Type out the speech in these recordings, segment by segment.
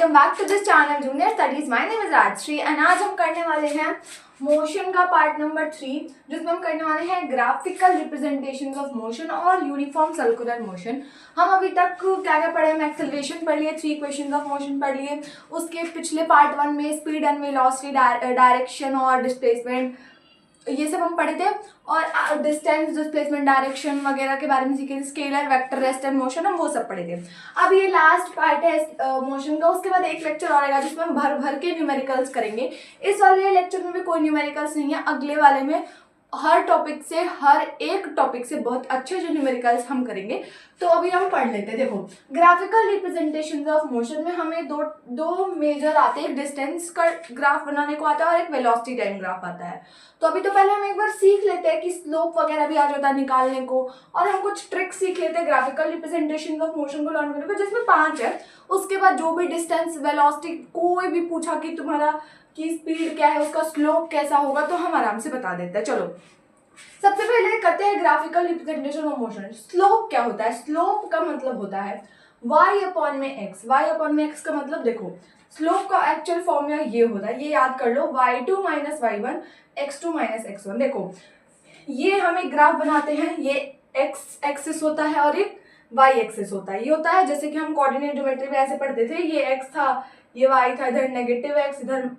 Welcome back to this channel junior studies. My name is Rajshree and आज हम करने वाले हैं मोशन का पार्ट नंबर 3, जिसमें हम करने वाले हैं ग्राफिकल रिप्रेजेंटेशंस ऑफ मोशन और यूनिफॉर्म सर्कुलर मोशन। हम अभी तक क्या क्या पढ़े, हम एक्सेलरेशन पढ़ लिए, 3 इक्वेशंस ऑफ मोशन पढ़ लिए, उसके पिछले पार्ट 1 में स्पीड एंड वेलोसिटी, डायरेक्शन और डिस्प्लेसमेंट, ये सब हम पढ़े थे। और डिस्टेंस, डिस्प्लेसमेंट, डायरेक्शन वगैरह के बारे में सीखे, scalar, vector, rest and motion, हम वो सब पढ़े थे। अब ये लास्ट पार्ट है मोशन का। उसके बाद एक लेक्चर और आएगा जिसमें हम भर भर के न्यूमेरिकल्स करेंगे। इस वाले लेक्चर में भी कोई न्यूमेरिकल्स नहीं है, अगले वाले में हर एक टॉपिक से बहुत अच्छे जो न्यूमेरिकल्स हम करेंगे। तो अभी हम पढ़ लेते हैं। देखो, ग्राफिकल रिप्रेजेंटेशंस ऑफ मोशन में हमें दो मेजर आते हैं। एक डिस्टेंस का ग्राफ बनाने को आता है और एक वेलोसिटी टाइम ग्राफ आता है। तो अभी तो पहले हम एक बार सीख लेते हैं कि स्लोप वगैरह भी आ जाता है निकालने को, और हम कुछ ट्रिक्स सीख लेते हैं ग्राफिकल रिप्रेजेंटेशन ऑफ मोशन को लर्न करने को, जिसमें 5 है। उसके बाद जो भी डिस्टेंस, वेलोसिटी, कोई भी पूछा कि तुम्हारा की स्पीड क्या है, उसका स्लोप कैसा होगा, तो हम आराम से बता देते हैं। चलो सबसे पहले करते हैं graphical representation of motion. Slope क्या होता है? स्लोप का मतलब होता है y अपॉन में x। y अपॉन में x का मतलब, देखो स्लोप का एक्चुअल फॉर्मूला ये होता है, ये याद कर लो, y2 minus y1 x2 minus x1। देखो ये हम एक ग्राफ बनाते हैं, ये x एक्सिस होता है और एक y एक्सिस होता है। ये होता है जैसे कि हम कोऑर्डिनेट ज्योमेट्री में ऐसे पढ़ते थे, ये x था, ये y था, इधर नेगेटिव x, इधर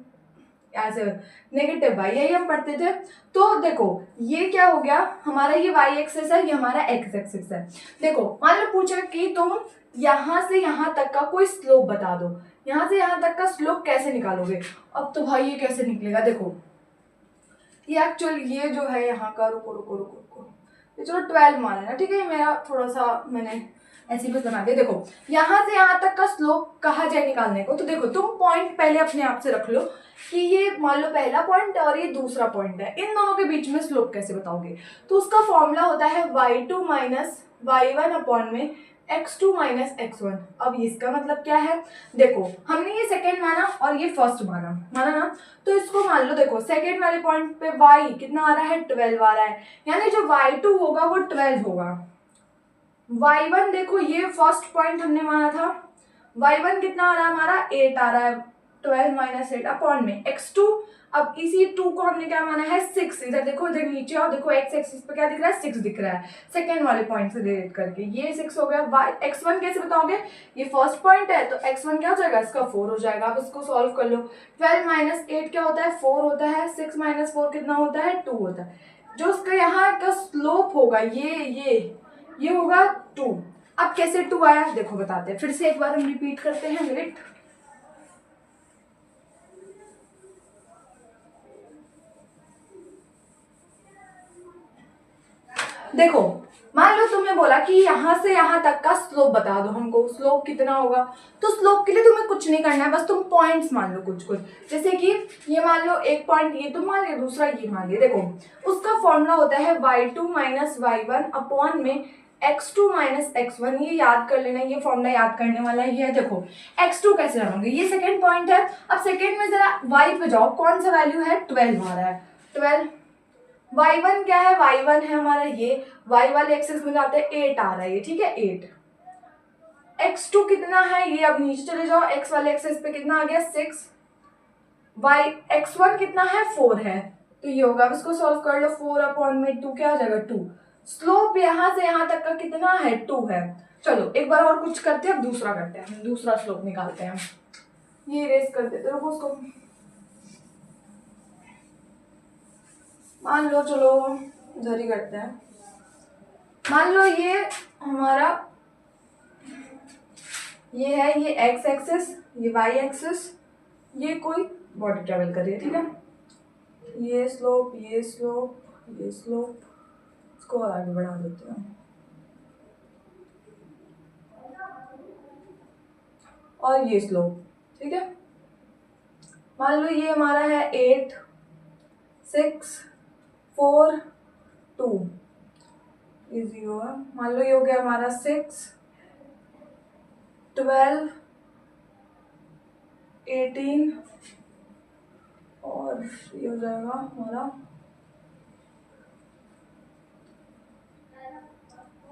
ऐसे नेगेटिव y, यही हम पढ़ते थे। तो देखो ये क्या हो गया, हमारा ये y एक्सिस है, ये हमारा x एक्सिस है। देखो मान लो पूछा कि तुम यहाँ से यहाँ तक का कोई स्लोप बता दो, यहाँ से यहाँ तक का स्लोप कैसे निकालोगे? अब तो भाई ये कैसे निकलेगा? देखो ये एक्चुअल ये जो है यहाँ का, रुको रुको रुको रुको, ये चलो 12 मान लेना, ठीक है। मेरा थोड़ा सा मैंने ऐसे बस बना दिया। देखो यहाँ से यहाँ तक का स्लोप कहा जाए निकालने को, तो देखो तुम पॉइंट पहले अपने आप से रख लो कि ये मान लो पहला पॉइंट और ये दूसरा पॉइंट है, इन दोनों के बीच में स्लोप कैसे बताओगे? तो उसका फॉर्मूला होता है y2 माइनस y1 अपॉन में x2 माइनस x1। अब इसका मतलब क्या है? देखो हमने ये सेकेंड माना और ये फर्स्ट माना ना, तो इसको मान लो, देखो सेकेंड वाले पॉइंट पे y कितना आ रहा है? 12 आ रहा है, यानी जो y2 होगा वो 12 होगा। y1 देखो ये फर्स्ट पॉइंट हमने माना था, y1 कितना आ रहा है हमारा? 8 आ रहा है, 12 माइनस 8 अपॉन में x2। अब इसी 2 को हमने क्या माना है? 6। इधर देखो, इधर नीचे और देखो x एक्सिस पे क्या दिख रहा है? 6 दिख रहा है, सेकेंड वाले पॉइंट से रिलेट करके ये 6 हो गया। x1 कैसे बताओगे? ये फर्स्ट पॉइंट है तो x1 क्या हो जाएगा? इसका 4 हो जाएगा। अब इसको सॉल्व कर लो। 12 माइनस 8 क्या होता है? 4 होता है। 6 माइनस 4 कितना होता है? 2 होता है। जो उसका यहाँ का स्लोप होगा ये होगा 2। अब कैसे 2 आया देखो बताते हैं, फिर से एक बार हम रिपीट करते हैं मेरिट। देखो मान लो तुमने बोला कि यहाँ से यहाँ तक का स्लोप बता दो हमको, स्लोप कितना होगा? तो स्लोप के लिए तुम्हें कुछ नहीं करना है, बस तुम पॉइंट्स मान लो कुछ कुछ, जैसे कि ये मान लो एक पॉइंट ये तुम मान लिया, दूसरा ये मान लिया। देखो उसका फॉर्मूला होता है y2 माइनस y1 अपॉन में x2 माइनस x1। ये याद कर लेना, ये फॉर्मूला याद करने वाला ही है। देखो x2 कैसे जानोगे? ये सेकेंड पॉइंट है। अब सेकेंड में जरा y पे जाओ, कौन सा वैल्यू है? 12 आ रहा है, 12। y1 क्या है? y1 है हमारा ये, y वाले एक्सिस में जाते हैं 8 आ रहा है ये, ठीक है 8। x2 कितना है? ये अब नीचे चले जाओ, x वाले एक्सिस पे कितना आ गया? 6। x1 कितना है? 4 है, तो ये होगा। अब इसको सॉल्व कर लो, 4 अपॉन में 2 क्या आ जाएगा? 2। स्लोप यहाँ से यहाँ तक का कितना है? 2 है। चलो एक बार और कुछ करते हैं, अब दूसरा करते हैं, दूसरा स्लोप निकालते हैं। ये इरेज कर देते हैं उसको, मान लो, चलो इधर ही करते हैं। मान लो ये हमारा ये है, ये x एक्सिस, ये y एक्सिस, ये कोई बॉडी ट्रेवल कर रही है, ठीक है। ये स्लोप, ये स्लोप, ये स्लोप, इसको और आगे बढ़ा देते हैं, और ये स्लोप, ठीक है। मान लो ये हमारा है 8 6 4 2, ये 0 है। मान लो ये हो गया हमारा 6 12 18 और ये हो जाएगा हमारा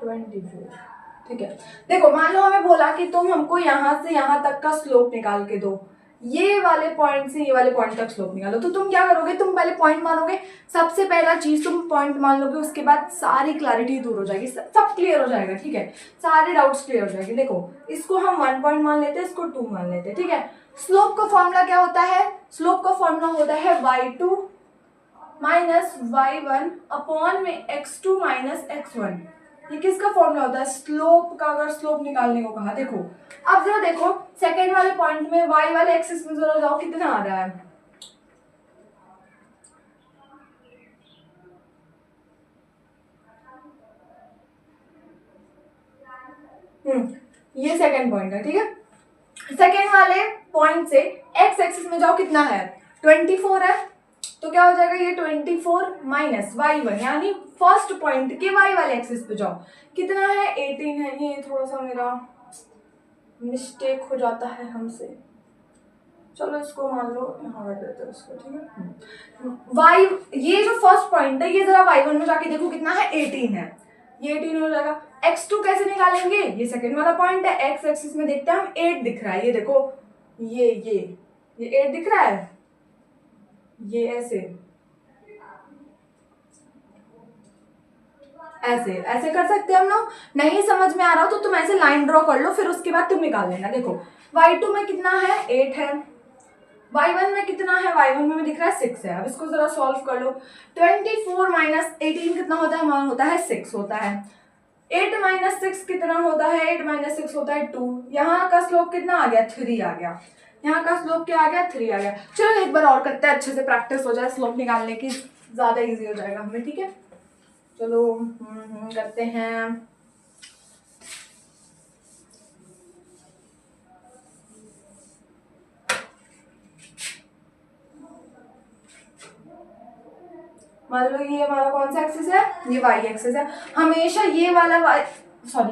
24। ठीक है। देखो मान लो हमें बोला कि तुम हमको यहाँ से यहाँ तक का स्लोप निकाल के दो, ये वाले पॉइंट से ये वाले पॉइंट तक स्लोप निकालो, तो तुम क्या करोगे, तुम पहले पॉइंट मानोगे, सबसे पहला चीज तुम पॉइंट मान लोगे, उसके बाद सारी क्लैरिटी दूर हो जाएगी, सब क्लियर हो जाएगा, ठीक है, सारे डाउट्स क्लियर हो जाएंगे। देखो इसको हम 1 पॉइंट मान लेते हैं, इसको 2 मान लेते हैं, ठीक है। स्लोप का फॉर्मूला क्या होता है, स्लोप का फॉर्मूला होता है y2 माइनस y1 अपॉन में x2 माइनस x1। ये किसका फॉर्मूला होता है, स्लोप का। अगर स्लोप निकालने को कहा, देखो अब जरा देखो सेकेंड वाले पॉइंट में y वाले एक्सिस में जरा जाओ, कितना आ रहा है, ये सेकेंड पॉइंट है, ठीक है। सेकेंड वाले पॉइंट से x एक्सिस में जाओ, कितना है 24 है, तो क्या हो जाएगा ये 24 माइनस y1, यानी फर्स्ट पॉइंट के y वाले एक्सिस पे जाओ, कितना है 18 है। ये थोड़ा सा मेरा मिस्टेक हो जाता है हमसे, चलो इसको मान लो यहाँ रख देते हैं इसको, ठीक है। ये जो फर्स्ट पॉइंट है, ये जरा y1 में जाके देखो कितना है 18 है, ये 18 हो जाएगा। x2 कैसे निकालेंगे, ये सेकंड वाला पॉइंट है, x एक्सिस में देखते हैं हम 8 दिख रहा है, ये देखो ये 8 दिख रहा है, ये ऐसे ऐसे ऐसे कर सकते हैं हम लोग। नहीं समझ में आ रहा हो तो तुम ऐसे लाइन ड्रॉ कर लो, फिर उसके बाद तुम निकाल लेना। देखो y2 में कितना है 8 है, y1 में कितना है, y1 में दिख रहा है 6 है। अब इसको जरा सॉल्व कर लो, 24 माइनस 18 कितना होता है, हमारा होता है 6 होता है। 8 माइनस 6 कितना होता है, 8 माइनस 6 होता है 2। यहाँ का स्लोप कितना आ गया, 3 आ गया। यहाँ का स्लोप क्या आ गया, 3 आ गया। चलो एक बार और करते हैं, अच्छे से प्रैक्टिस हो जाए, स्लोप निकालने की ज्यादा इजी हो जाएगा हमें, ठीक है। चलो करते हैं। मान लो ये हमारा कौन सा एक्सिस है, ये y एक्सिस है। हमेशा ये वाला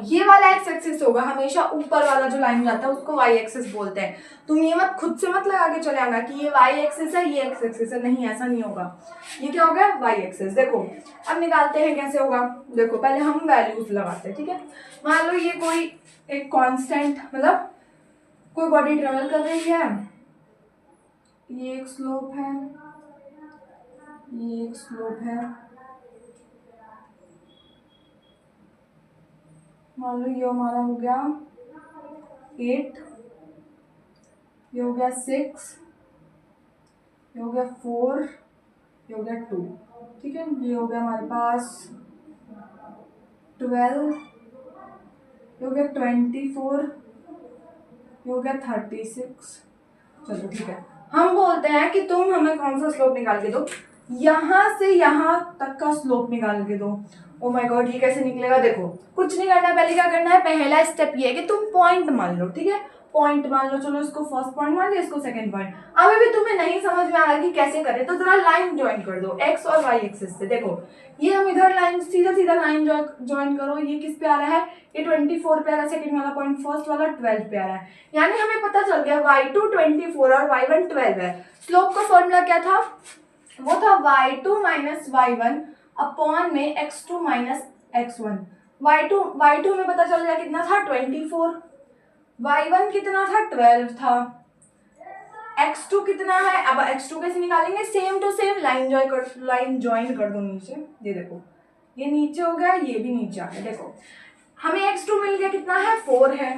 ये वाला x एक्सिस होगा, हमेशा ऊपर वाला जो लाइन जाता है उसको y एक्सिस बोलते हैं। तुम ये मत खुद से मत लगा के चले आना कि ये y एक्सिस है ये x एक्सिस है, नहीं ऐसा नहीं होगा। ये क्या होगा, y एक्सिस। देखो अब निकालते हैं कैसे होगा, देखो पहले हम वैल्यूज लगाते हैं, ठीक है। मान लो ये कोई एक कांस्टेंट, मतलब कोई बॉडी ट्रेवल कर रही है, ये एक स्लोप है, ये एक स्लोप है, मान लो ये हमारा हो गया 8, ये हो गया 6, ये हो गया 4, ये हो गया 2, ठीक है। ये हो गया हमारे पास 12, ये हो गया 24, ये हो गया 36। चलो ठीक है, हम बोलते हैं कि तुम हमें कौन सा स्लोप निकाल के दो, यहाँ से यहाँ तक का स्लोप निकाल के दो। ओ माय गॉड, ये कैसे निकलेगा, देखो कुछ नहीं करना, पहले क्या करना है, पहला स्टेप ये है कि तुम पॉइंट मान लो, ठीक है। पॉइंट मान लो, चलो इसको फर्स्ट पॉइंट मान लिया, इसको सेकंड पॉइंट। अभी भी तुम्हें नहीं समझ में आ रहा कि कैसे करें, तो जरा लाइन ज्वाइन कर दो एक्स और वाई एक्सिस से। देखो ये हम इधर लाइन सीधा सीधा लाइन ज्वाइन करो, ये किस पे आ रहा है, ये 24 पे आ रहा है, सेकंड वाला पॉइंट, फर्स्ट वाला 12 पे आ रहा है, यानी हमें पता चल गया y2 24 और y1 12 है। स्लोप का फॉर्मूला क्या था, वो था y2 माइनस y1 अपॉन में x2 माइनस x1। y2 में पता चल गया कितना था 24, y1 कितना था 12 था, x2 कितना है। अब x2 कैसे निकालेंगे, same to same line join कर दो नीचे, ये देखो ये नीचे हो गया, ये भी नीचे आ गया। देखो हमें x2 मिल गया कितना है 4 है,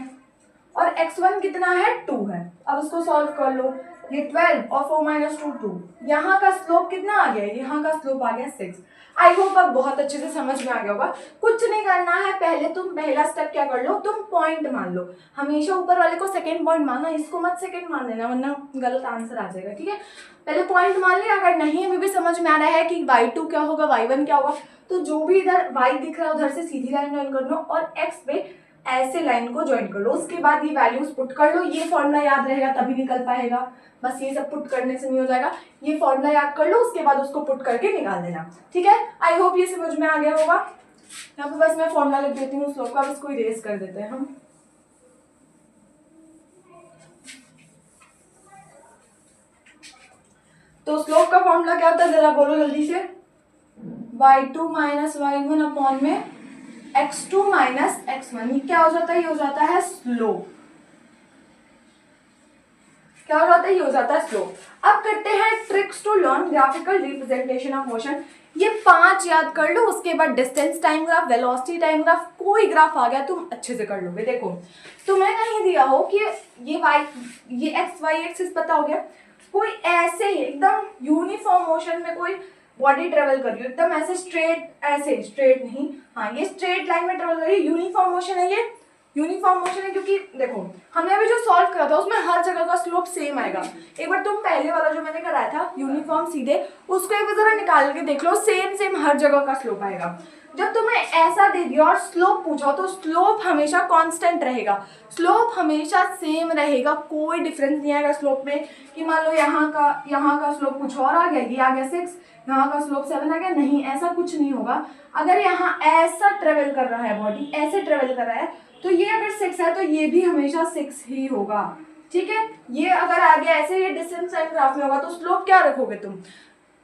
और x1 कितना है 2 है। अब इसको सॉल्व कर लो, ये 12 और 4 माइनस 2 2, यहाँ का स्लोप कितना आ गया, यहाँ का स्लोप आ गया 6। आई होप अब बहुत अच्छे से समझ में आ गया होगा। कुछ नहीं करना है, पहले तुम पहला स्टेप क्या कर लो, तुम पॉइंट मान लो, हमेशा ऊपर वाले को सेकंड पॉइंट मानना, इसको मत सेकंड मान लेना वरना गलत आंसर आ जाएगा, ठीक है। पहले पॉइंट मान लिया, अगर नहीं अभी भी समझ में आ रहा है कि y2 क्या होगा y1 क्या होगा, तो जो भी इधर y दिख रहा है उधर से सीधी लाइन ज्वाइन कर लो और x पे ऐसे लाइन को ज्वाइन कर लो। उसके बाद ये वैल्यूज पुट कर लो, ये फॉर्मूला याद रहेगा तभी निकल पाएगा, बस ये सब पुट करने से नहीं हो जाएगा। ये फॉर्मूला याद कर लो, उसके बाद उसको पुट करके निकाल देना, ठीक है। आई होप ये समझ में आ गया होगा। यहाँ पे बस मैं फॉर्मूला लिख देती हूँ स्लोप का, अब इसको इरेज कर देते हैं हम। तो स्लोप का फॉर्मूला क्या होता है, जरा बोलो जल्दी से, y2 माइनस y1 अपॉन में x2 माइनस x1, ये क्या हो जाता है, ये हो जाता है स्लोप। क्या हो जाता है, ये हो जाता है स्लोप। अब करते हैं tricks to learn graphical representation of motion. ये 5 याद कर लो, उसके बाद distance time graph, velocity time graph, कोई ग्राफ आ गया तुम अच्छे से कर लोगे। देखो तुम्हें नहीं दिया हो कि ये वाई, ये एक्स वाई एक्सिस पता हो गया, कोई ऐसे ही एकदम यूनिफॉर्म मोशन में कोई बॉडी ट्रेवल कर रही हो, एकदम ऐसे स्ट्रेट, ऐसे स्ट्रेट नहीं, हाँ ये स्ट्रेट लाइन में ट्रेवल कर रही है, यूनिफॉर्म मोशन है ये, यूनिफॉर्म मोशन है। क्योंकि देखो हमने अभी जो सॉल्व करा था उसमें हर जगह का स्लोप सेम आएगा। एक बार तुम पहले वाला जो मैंने कराया था यूनिफॉर्म सीधे, उसको एक बार जरा निकाल के देख लो, सेम सेम हर जगह का स्लोप आएगा। जब तुम्हें ऐसा दे दिया और स्लोप पूछा तो स्लोप हमेशा कांस्टेंट रहेगा, स्लोप हमेशा सेम रहेगा, कोई डिफरेंस नहीं आएगा स्लोप में कि मान लो यहाँ का स्लोप कुछ और आ गया, ये आ गया 6, यहाँ का स्लोप 7 आ गया, नहीं ऐसा कुछ नहीं होगा। अगर यहाँ ऐसा ट्रेवल कर रहा है बॉडी, ऐसे ट्रेवल कर रहा है, तो ये अगर 6 है तो ये भी हमेशा 6 ही होगा, ठीक है। ये अगर आ गया ऐसे, ये डिस्टेंस टाइम ग्राफ में होगा, तो स्लोप क्या रखोगे तुम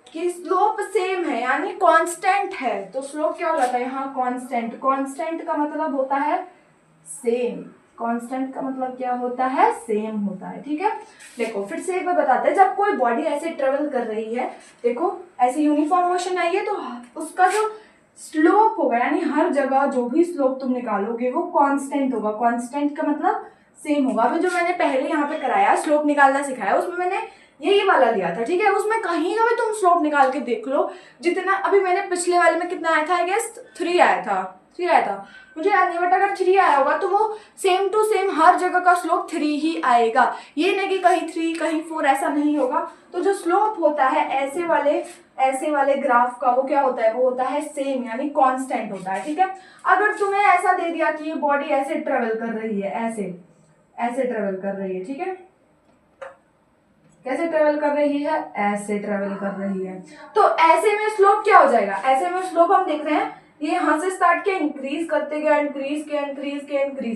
कि स्लोप सेम है यानी कांस्टेंट है, तो स्लोप क्या हो जाता है यहाँ कांस्टेंट। कांस्टेंट का मतलब होता है सेम, कांस्टेंट का मतलब क्या होता है, सेम होता है, ठीक है। देखो फिर से एक बार बताते हैं, जब कोई बॉडी ऐसे ट्रेवल कर रही है, देखो ऐसे यूनिफॉर्म मोशन आई है, तो उसका जो स्लोप होगा यानी हर जगह जो भी स्लोप तुम निकालोगे वो कांस्टेंट होगा। कांस्टेंट का मतलब सेम होगा। अभी जो मैंने पहले यहाँ पे कराया स्लोप निकालना सिखाया, उसमें मैंने यही वाला लिया था, ठीक है। उसमें कहीं का भी तुम स्लोप निकाल के देख लो, जितना अभी मैंने पिछले वाले में कितना आया था, आई गेस 3 आया था, 3 आया था, मुझे याद नहीं, बट अगर 3 आया होगा तो वो सेम टू सेम हर जगह का स्लोप 3 ही आएगा। ये नहीं कि कहीं 3 कहीं 4, ऐसा नहीं होगा। तो जो स्लोप होता है ऐसे वाले ग्राफ का, वो क्या होता है, वो होता है सेम यानी कांस्टेंट होता है, ठीक है। अगर तुम्हें ऐसा दे दिया कि ये बॉडी ऐसे ट्रेवल कर रही है, ऐसे ट्रेवल कर रही है, ठीक है, कैसे ट्रेवल कर रही है, ऐसे ट्रेवल कर रही है, तो ऐसे में स्लोप क्या हो जाएगा, ऐसे में स्लोप हम देख रहे हैं ये यहाँ से स्टार्ट किया, इंक्रीज करते गया, इंक्रीज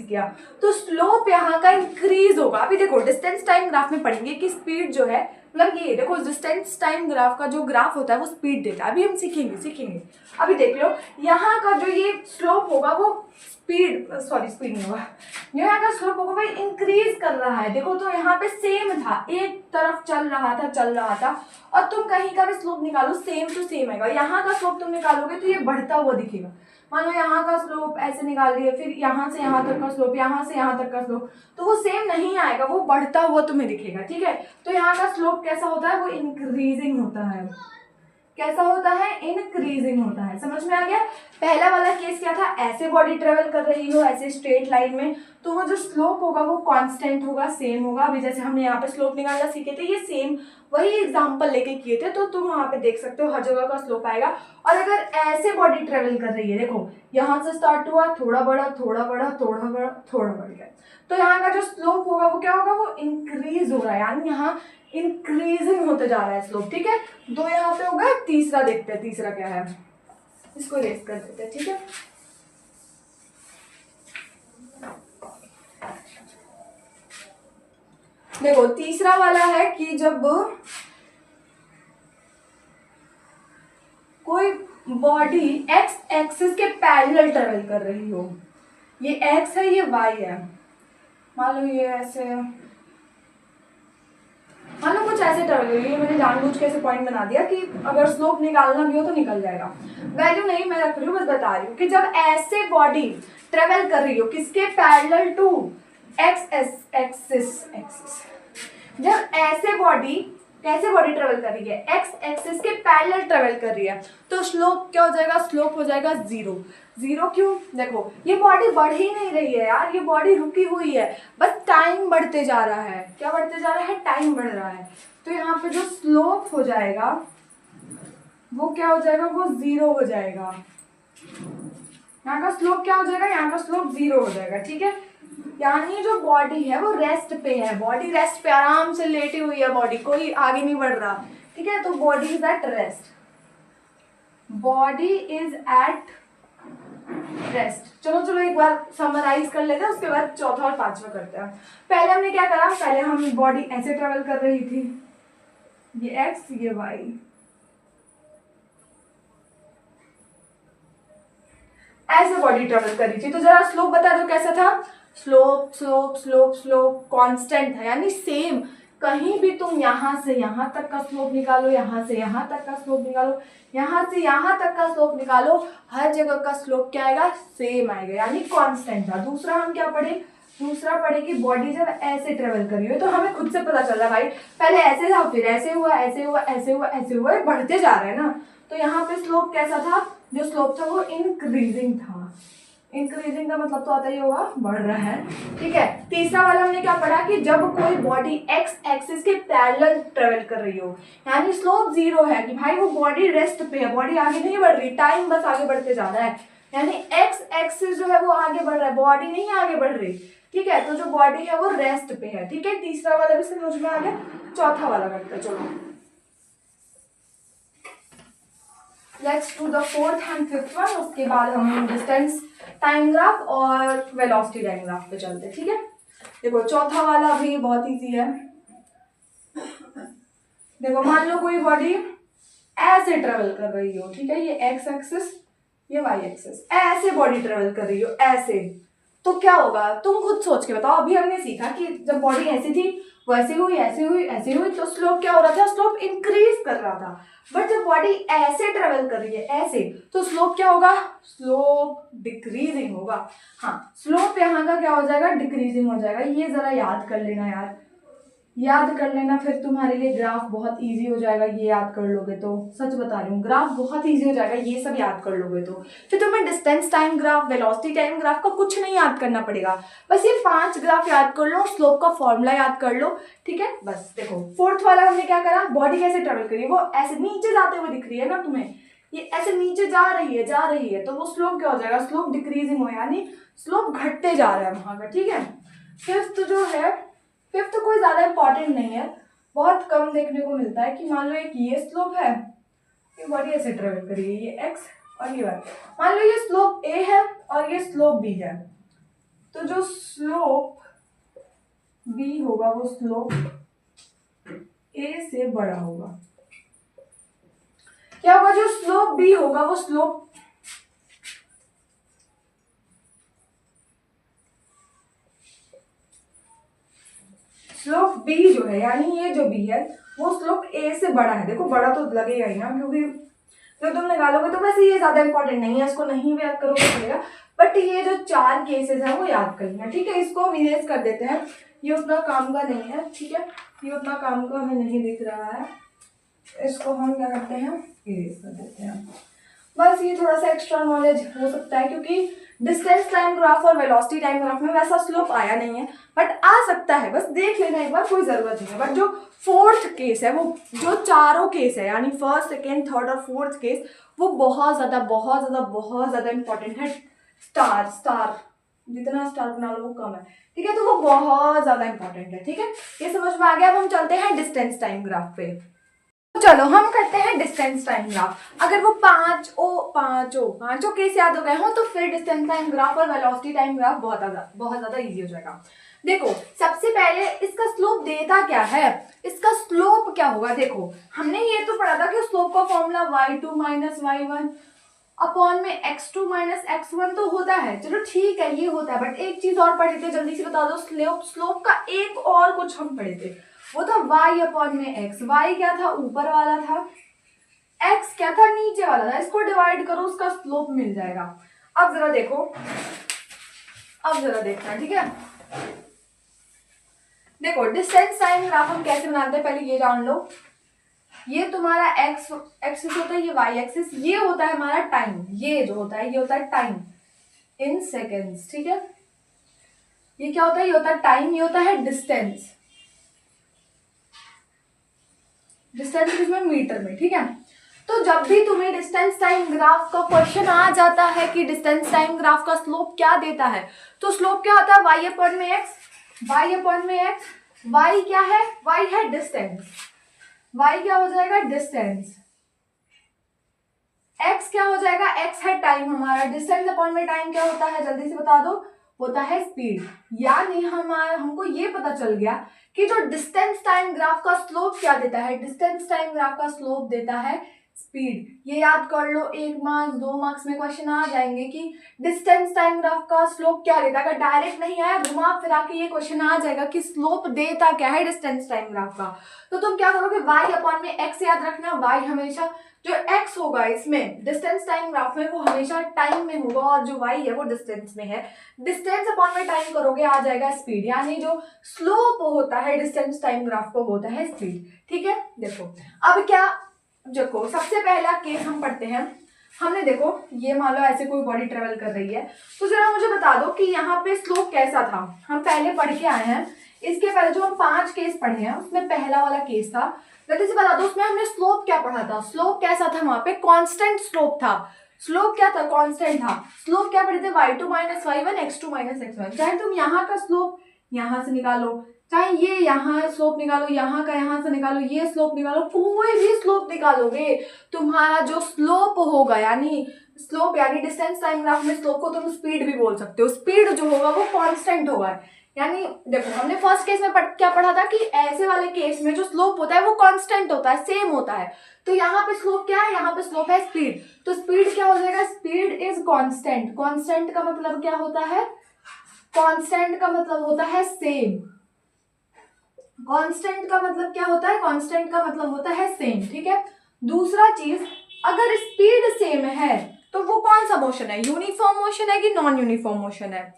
किया, तो स्लोप यहाँ का इंक्रीज होगा। अभी देखो डिस्टेंस टाइम ग्राफ में पढ़ेंगे कि स्पीड जो है, मतलब ये देखो डिस्टेंस टाइम ग्राफ का जो ग्राफ होता है वो स्पीड देता है, अभी हम सीखेंगे। अभी देख लो यहाँ का जो ये स्लोप होगा वो स्पीड नहीं होगा, यहाँ का स्लोप होगा भाई इंक्रीज कर रहा है। देखो तो यहाँ पे सेम था, एक तरफ चल रहा था और तुम कहीं का भी स्लोप निकालो सेम टू सेम आएगा। यहाँ का स्लोप तुम निकालोगे तो ये बढ़ता हुआ दिखेगा। मान लो यहाँ का स्लोप ऐसे निकाल दिए, फिर यहाँ से यहाँ तक का स्लोप, यहाँ से यहाँ तक का स्लोप, तो वो सेम नहीं आएगा, वो बढ़ता हुआ तुम्हें दिखेगा, ठीक है। तो यहाँ का स्लोप कैसा होता है, वो इंक्रीजिंग होता है। कैसा होता है, इंक्रीजिंग होता है। समझ में आ गया। पहला वाला केस क्या था, ऐसे बॉडी ट्रेवल कर रही हो ऐसे स्ट्रेट लाइन में, तो वो जो स्लोप होगा वो कांस्टेंट होगा, सेम होगा। अभी जैसे हमने यहाँ पे स्लोप निकालना सीखे थे, ये सेम वही एग्जांपल लेके किए थे, तो तुम वहां पे देख सकते हो हर जगह का स्लोप आएगा। और अगर ऐसे बॉडी ट्रेवल कर रही है, देखो यहाँ से स्टार्ट हुआ, थोड़ा बढ़ा, बढ़ गया, तो यहाँ का जो स्लोप होगा वो क्या होगा, वो इंक्रीज हो रहा है, यानी यहाँ इंक्रीजिंग होते जा रहा है स्लोप, ठीक है। दो यहाँ पे हो गए, तीसरा देखते हैं, तीसरा क्या है, इसको इरेज कर देते हैं, ठीक है। देखो तीसरा वाला है कि जब कोई बॉडी एक्स एक्सिस के पैरेलल ट्रेवल कर रही हो, ये एक्स है ये वाई है, मान लो ये ऐसे, मान लो कुछ ऐसे ट्रेवल कर रही है, मैंने जानबूझ के ऐसे पॉइंट बना दिया कि अगर स्लोप निकालना भी हो तो निकल जाएगा, वैल्यू नहीं मैं रख रही हूँ, बस बता रही हूँ कि जब ऐसे बॉडी ट्रेवल कर रही हो किसके पैरेलल टू एक्स एक्सिस, जब ऐसे बॉडी कैसे बॉडी ट्रेवल कर रही है, एक्स एक्सिस के पैरेलल ट्रेवल कर रही है, तो स्लोप क्या हो जाएगा, स्लोप हो जाएगा 0। क्यों, देखो ये बॉडी बढ़ ही नहीं रही है यार, ये बॉडी रुकी हुई है, बस टाइम बढ़ते जा रहा है। क्या बढ़ते जा रहा है, टाइम बढ़ रहा है, तो यहाँ पे जो स्लोप हो जाएगा वो क्या हो जाएगा, वो 0 हो जाएगा। यहाँ का स्लोप क्या हो जाएगा, यहाँ का स्लोप 0 हो जाएगा, ठीक है। यानी जो बॉडी है वो रेस्ट पे है, बॉडी रेस्ट पे आराम से लेटी हुई है, बॉडी कोई आगे नहीं बढ़ रहा, ठीक है। तो body is at rest, body is at rest. चलो एक बार समराइज कर लेते हैं, उसके बाद चौथा और पांचवा करते हैं। पहले हमने क्या करा, पहले हम बॉडी ऐसे ट्रेवल कर रही थी, ये एक्स ये वाई, ऐसे बॉडी ट्रेवल कर रही थी, तो जरा स्लोप बता दो कैसा था। Slope slope slope slope constant था, यानी सेम। कहीं भी तुम यहाँ से यहाँ तक का स्लोप निकालो, यहाँ से यहाँ तक का स्लोप निकालो, यहाँ से यहाँ तक का स्लोप निकालो, हर जगह का स्लोप क्या आएगा, सेम आएगा, यानी कांस्टेंट था। दूसरा हम क्या पढ़े, दूसरा पढ़े कि बॉडी जब ऐसे ट्रेवल कर रही हो तो हमें खुद से पता चल रहा भाई, पहले ऐसे था फिर ऐसे हुआ ऐसे हुआ ऐसे हुआ ऐसे हुआ, बढ़ते जा रहा है ना। तो यहाँ पे स्लोप कैसा था, जो स्लोप था वो इंक्रीजिंग था। इंक्रीजिंग का मतलब तो आता ही होगा बढ़ रहा है, ठीक है। तीसरा वाला हमने क्या पढ़ा कि जब कोई बॉडी एक्स एक्सिस के पैरेलल ट्रेवल कर रही हो, यानी स्लोप जीरो है, कि भाई वो बॉडी रेस्ट पे है, बॉडी आगे नहीं बढ़ रही, टाइम बस आगे बढ़ते जा रहा है, यानी एक्स एक्सिस जो है वो आगे बढ़ रहा है, बॉडी नहीं आगे बढ़ रही, ठीक है। तो जो बॉडी है वो रेस्ट पे है, ठीक है। तीसरा वाला भी समझ में आ गया। चौथा वाला करते हैं, चलो let's do the fourth and fifth one. उसके बाद हम डिस्टेंस टाइम ग्राफ और वेलोसिटी टाइम ग्राफ पे चलते हैं, ठीक है। देखो चौथा वाला भी बहुत इजी है। देखो मान लो कोई बॉडी ऐसे ट्रेवल कर रही हो, ठीक है, ये एक्स एक्सिस ये वाई एक्सिस, ऐसे बॉडी ट्रेवल कर रही हो ऐसे, तो क्या होगा तुम खुद सोच के बताओ। अभी हमने सीखा कि जब बॉडी ऐसी थी वैसे हुई ऐसे हुई ऐसे हुई, तो स्लोप क्या हो रहा था, स्लोप इंक्रीज कर रहा था। बट जब बॉडी ऐसे ट्रेवल कर रही है ऐसे, तो स्लोप क्या होगा, स्लोप डिक्रीजिंग होगा। हाँ, स्लोप यहाँ का क्या हो जाएगा, डिक्रीजिंग हो जाएगा। ये जरा याद कर लेना यार, याद कर लेना, फिर तुम्हारे लिए ग्राफ बहुत इजी हो जाएगा। ये याद कर लोगे तो, सच बता रही हूँ, ग्राफ बहुत इजी हो जाएगा ये सब याद कर लोगे तो। फिर तुम्हें distance time graph, velocity time graph का कुछ नहीं याद करना पड़ेगा, बस ये 5 ग्राफ याद कर लो, स्लोप का फॉर्मूला याद कर लो, ठीक है। बस देखो फोर्थ वाला हमने क्या करा, बॉडी कैसे ट्रेवल करी, वो ऐसे नीचे जाते हुए दिख रही है ना तुम्हें, ये ऐसे नीचे जा रही है, तो वो स्लोप क्या हो जाएगा, स्लोप डिक्रीजिंग हो, यानी स्लोप घटते जा रहा है वहां का, ठीक है। फिफ्थ जो है, फिफ्थ कोई ज्यादा इंपॉर्टेंट नहीं है, बहुत कम देखने को मिलता है कि मान लो एक ये स्लोप है, ये बॉडी ऐसे ट्रेवल कर रही है, ये एक्स और ये वाई, मान लो ये स्लोप ए है और ये स्लोप बी है, तो जो स्लोप बी होगा वो स्लोप ए से बड़ा होगा। क्या होगा, जो स्लोप बी होगा वो स्लोप स्लोप बी जो है, यानी ये जो बी है वो स्लोप ए से बड़ा है। देखो बड़ा तो लगेगा ही ना, क्योंकि जो तुम निकालोगे तो वैसे ये ज्यादा इंपॉर्टेंट नहीं है, इसको नहीं भी याद करोगे चलेगा, बट ये जो 4 केसेस है वो याद कर लेना, ठीक है। इसको हम इरेज कर देते हैं, ये उतना काम का नहीं है, ठीक है, ये उतना काम का हमें नहीं दिख रहा है, इसको हम क्या करते हैं, इरेज कर देते हैं। बस ये थोड़ा सा एक्स्ट्रा नॉलेज हो सकता है, क्योंकि डिस्टेंस टाइम ग्राफ और वेलोसिटी टाइम ग्राफ में वैसा स्लोप आया नहीं है, बट आ सकता है, बस देख लेना एक बार, कोई जरूरत नहीं है। बट जो फोर्थ केस है, वो जो चारों केस है, यानी फर्स्ट सेकेंड थर्ड और फोर्थ केस, वो बहुत ज्यादा इंपॉर्टेंट है। स्टार स्टार जितना स्टार बना लो वो कम है, ठीक है, तो वो बहुत ज्यादा इंपॉर्टेंट है, ठीक है। ये समझ में आ गया। अब हम चलते हैं डिस्टेंस टाइम ग्राफ पे। चलो हम करते हैं डिस्टेंस टाइम ग्राफ। अगर वो पांचों केस याद हो गए हो तो फिर डिस्टेंस टाइम ग्राफ और वेलोसिटी टाइम ग्राफ बहुत ज्यादा इजी हो जाएगा। देखो सबसे पहले इसका स्लोप देता क्या है, इसका स्लोप क्या होगा। देखो हमने ये तो पढ़ा था कि स्लोप का formula y2 minus y1 upon में x2 माइनस x1 तो होता है, चलो ठीक है ये होता है, बट एक चीज और पढ़े थे, जल्दी से बता दो। स्लोप का एक और कुछ हम पढ़े थे, वो था y अपॉन में x। y क्या था, ऊपर वाला था, x क्या था, नीचे वाला था, इसको डिवाइड करो उसका स्लोप मिल जाएगा। अब जरा देखो, अब जरा देखना, ठीक है। देखो डिस्टेंस टाइम ग्राफ हम कैसे बनाते हैं, पहले ये जान लो। ये तुम्हारा x एक्सिस होता है, ये y एक्सिस, ये होता है हमारा टाइम, ये जो होता है ये होता है टाइम इन सेकेंड्स, ठीक है। ये क्या होता है, ये होता है टाइम, ये होता है डिस्टेंस, डिस्टेंस इसमें मीटर में, ठीक है। तो जब भी तुम्हें डिस्टेंस टाइम ग्राफ का क्वेश्चन आ जाता है कि डिस्टेंस टाइम ग्राफ का स्लोप क्या देता है, तो स्लोप क्या होता है, y अपॉन में x, y अपॉन में x। y क्या है, y है डिस्टेंस, y क्या हो जाएगा, डिस्टेंस। x क्या हो जाएगा, x है टाइम हमारा, डिस्टेंस अपॉन में टाइम क्या होता है, जल्दी से बता दो, होता है स्पीड। यानी हमको ये पता चल गया कि जो डिस्टेंस टाइम ग्राफ का स्लोप क्या देता है, डिस्टेंस टाइम ग्राफ का स्लोप देता है स्पीड। ये याद कर लो, 1 मार्क्स 2 मार्क्स में क्वेश्चन आ जाएंगे कि डिस्टेंस टाइम ग्राफ का स्लोप क्या देता है। अगर डायरेक्ट नहीं आया, घुमा फिरा के ये क्वेश्चन आ जाएगा कि स्लोप देता क्या है डिस्टेंस टाइम ग्राफ का। तो तुम क्या करोगे, y अपॉन में x याद रखना। y हमेशा जो x होगा इसमें डिस्टेंस टाइम ग्राफ में वो हमेशा टाइम में होगा, और जो y है वो डिस्टेंस में है। डिस्टेंस अपॉन में टाइम करोगे आ जाएगा स्पीड, यानी जो स्लोप होता है डिस्टेंस टाइम ग्राफ को होता है स्पीड। ठीक है, देखो अब क्या, देखो सबसे पहला केस हम पढ़ते हैं। हमने देखो ये मान लो ऐसे कोई बॉडी ट्रेवल कर रही है, तो जरा मुझे बता दो कि यहाँ पे स्लोप कैसा था। हम पहले पढ़ के आए हैं, इसके पहले जो हम 5 केस पढ़े हैं उसमें पहला वाला केस था। जल्दी से बता दो उसमें हमने स्लोप क्या पढ़ा था। स्लोप कैसा था, वहां पे कांस्टेंट स्लोप था। स्लोप क्या था, कांस्टेंट था। स्लोप क्या पढ़े थे, y2 - y1 x2 - x1। चाहे तुम यहाँ का स्लोप यहाँ से निकालो, चाहे ये यहाँ स्लोप निकालो, यहाँ का यहाँ से निकालो, ये स्लोप निकालो, कोई भी स्लोप निकालोगे तुम्हारा जो स्लोप होगा, यानी स्लोप यानी डिस्टेंस टाइम ग्राफ में स्लोप को तुम स्पीड भी बोल सकते हो। स्पीड जो होगा वो कांस्टेंट होगा। यानी देखो हमने फर्स्ट केस में क्या पढ़ा था कि ऐसे वाले केस में जो स्लोप होता है वो कांस्टेंट होता है, सेम होता है। तो यहाँ पे स्लोप क्या है, यहाँ पे स्लोप है स्पीड। तो स्पीड क्या हो जाएगा, स्पीड इज कांस्टेंट। कांस्टेंट का मतलब क्या होता है, कांस्टेंट का मतलब होता है सेम। कांस्टेंट का मतलब क्या होता है, कांस्टेंट का मतलब होता है सेम। ठीक है, दूसरा चीज, अगर स्पीड सेम है तो वो कौन सा मोशन है, यूनिफॉर्म मोशन है कि नॉन यूनिफॉर्म मोशन है।